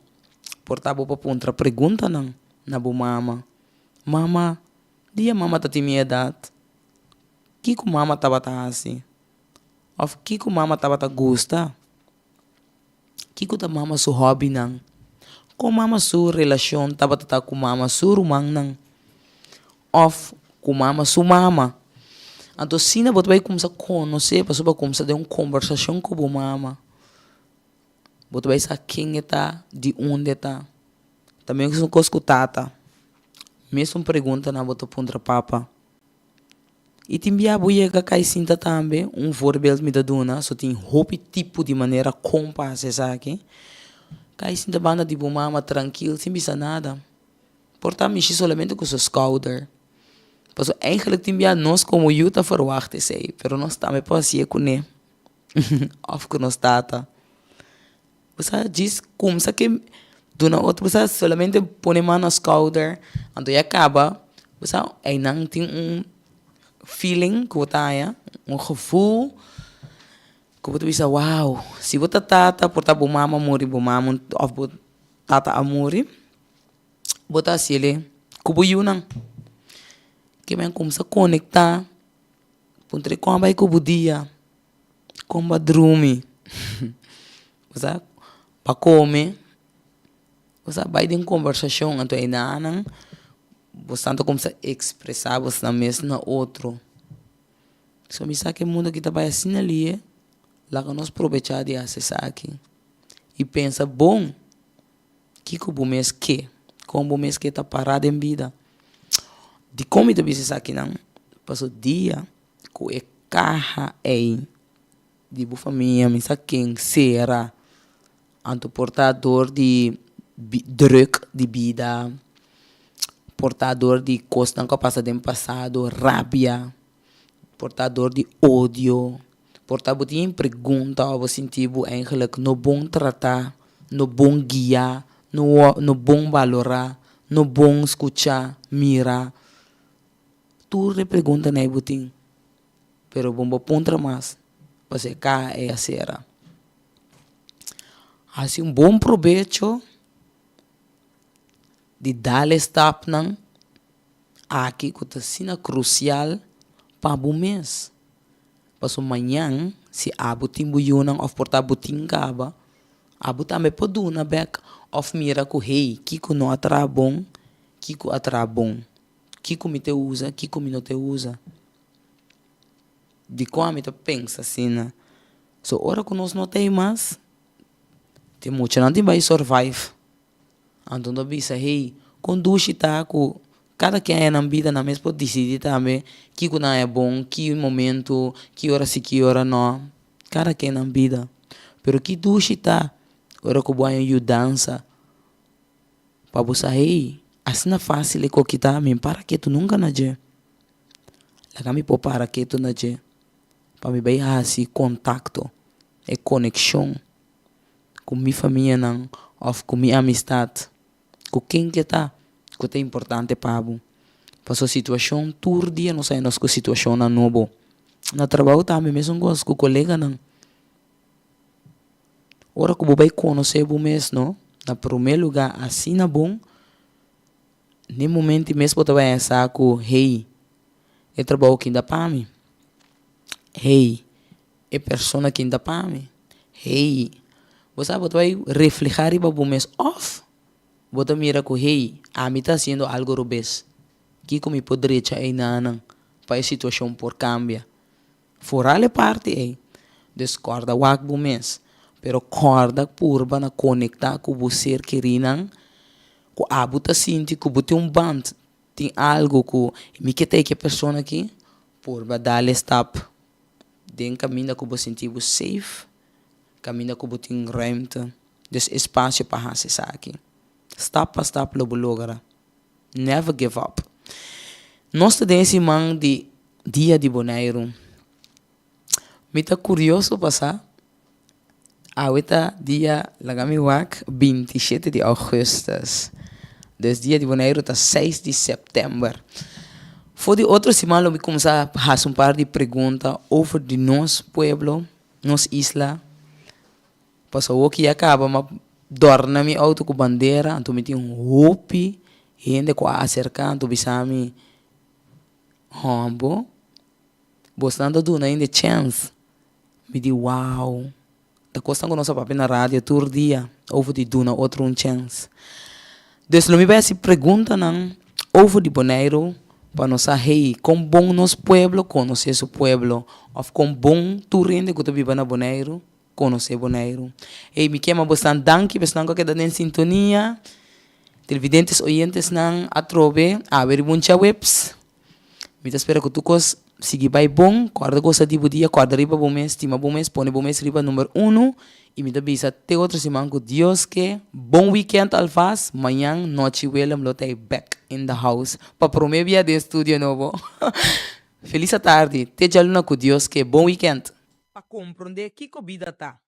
Porta bo para outra pergunta não, na bo mama. Mama, dia mama tá tem minha idade. Que mama tava tá assim? Of que mama tava tá gosta? Que tá mama su hobby não? Com mama su relação tava tá com mama su rumang não? Of com mama su mama. Então sina bot vai começar a conhecer, para sobre começar a ter uma conversação com o mama. Bot vai saber quem está, de onde está. Também com coisa com tata. Mesmo pergunta na bota pondra papa. E também a boia que cai sinta também um forbildo me dá dona, só tem roupa tipo de maneira compa se aqui. Cai sinta banda de mama tranquilo, sem bisa nada. Portar mexer somente com seu scouter. Pues eigenlijk timbia nós como Utah verwachten sei, pero nós também pas hier kune. Of que nós tata. Você diz como se que do na outro você solamente põe mão no shoulder, então acaba, você não tem feeling que você tem, gevoel que você pensa, wow, se você tata porta bo mama mori bo mama of bo tata amori, você se ele kubo yunang. Que men começa a conectar, puntre com a kubo dia, com a dormir, você para comer, você vai ter conversação então aí não, você tanto começa a expressar você na mesa na outro. Se me sabe que o mundo que está vai assim ali, lá que nós aproveitar de acessar aqui e pensa bom, que o mês que, como o mês que está parado em vida. De como tu bisa aqui não, passou dia com a carra aí de boa família, me sabe quem será, anto portador de druk de vida, portador de coisas que passaram no passado, rabia, portador de ódio, portador de pergunta ou sentido eigenlijk no bom tratar, no bom guiar, no bom valorar, no bom escutar, mirar. Tu repregunta na ibutin, pero bomba puntra mais, você cá é a cera. Assim bom proveito de dar step nang aqui que está sendo crucial para o mês. Passo amanhã se abu timbu yunang of porta buting kaba, abu também pode na back of mira ku hey, kiko no atra bom, kiko atra bom. Kiko me te usa, Kiko me não te usa. De como me te pensa assim, né? So, ora que nós não tem mais, tem muito, não tem vai survive. Então, não bisa, hey, conduz tá com cada quem é na vida, na mesma pode decidir também, Kiko não é bom, que momento, que hora sim, que hora não. Cada quem é na vida. Pero que duche tá, ora que boa ajudança, para você, hey, assim é fácil é que tá, me para que tu nunca na je. Lá me para que tu na je. Para me vai assim contato, e conexão com minha família não, ou com minha amistade, com quem que tá, que é importante para mim. Para sua situação, todo dia não sai nossa situação na novo. Na trabalho também mesmo gosto com colega não. Ora que vai conhecer o mês não, na primeiro lugar assim na bom. Nem momento mesmo eu vai pensar que hey, é trabalho que ainda para mim. Hey, é pessoa que ainda para mim. Hey, você vai refletir para o mês off. Você mira que hey, a mim está sendo algo rubês. Que como poderia aí não para a situação por cambiar. Fora a parte aí, discorda o mês, pero corda purba na conectar com você querendo. Que abu tá sinti que bote band tem algo que me quer que a pessoa aqui por dar stop den caminho que você sentir safe, caminho que você tem ruimte, des espaço para acessar aqui. Step by step logo logra. Never give up. Nós temos esse man de dia de Bonaire. Me tá curioso passar. Ahorita dia lagami wak 27 de augustus. Desde dia de Bonaire até 6 de setembro. Foi de outra semana eu comecei a fazer um par de perguntas over de nosso pueblo, nossa isla. Passou o que acaba, mas dorna mi auto com bandeira, então me tinha hopi, gente com acercar, então bisami, hombo, bostando do ainda chance, me di wow, da costa com nossa papel na rádio todo dia, over de duna outro chance. Desde me vai se pergunta não, over de Bonaire, para nós hey, com bom nosso pueblo, conhecer seu pueblo, ou com bom tu rende que tu vive na Bonaire, conhecer Bonaire. E me queima bastante danke, bastante que dá em sintonia, televidentes oyentes não atrove, a ver muitas webs. Me espero que tu cos Sigi by bom, corda gosta di budia, corda riba bomes, tima bomes, pone bomes riba número 1. E me bisa te outra semana com Deus que bom weekend alfaz, manhã, noite, welcome, lote back in the house. Pa promovia de estúdio novo. Feliz tarde, te jaluna com Deus que bom weekend. Pa compreender que vida tá.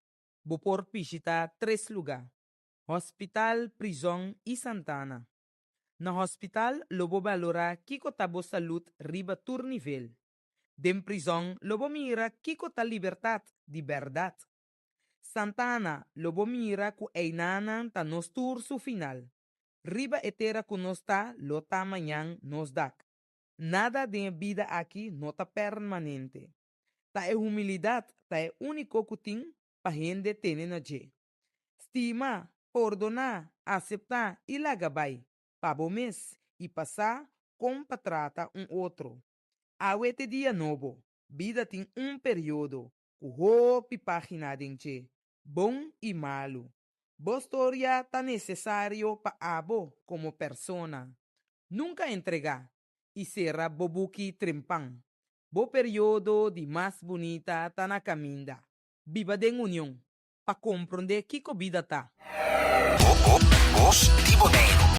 Vou por visita 3 lugares. Hospital, prisão e Santana. Na hospital, lobo valora kiko tabo saúde riba tur nível. Dem prisão, lobo mira kiko ta liberdade de verdade. Santana, lobo mira ku einana ta nos tur su final. Riba etera ku nos ta, lo ta manhã nos dak. Nada de vida aqui não tá permanente. Ta é humildade, ta é único que tem pa gente ter na je. Estima, perdonar, aceitar e lagabay. Pa bomes e passar como pa trata outro. Awete dia novo, vida tem período, o hopi página denche, bom e malo. Bostoria tá necessário pa abo como persona. Nunca entregar e será bobuki trempang. Bo período de mais bonita tá na caminda. Viva den união, pa compreender que vida tá. Voz di Bonaire.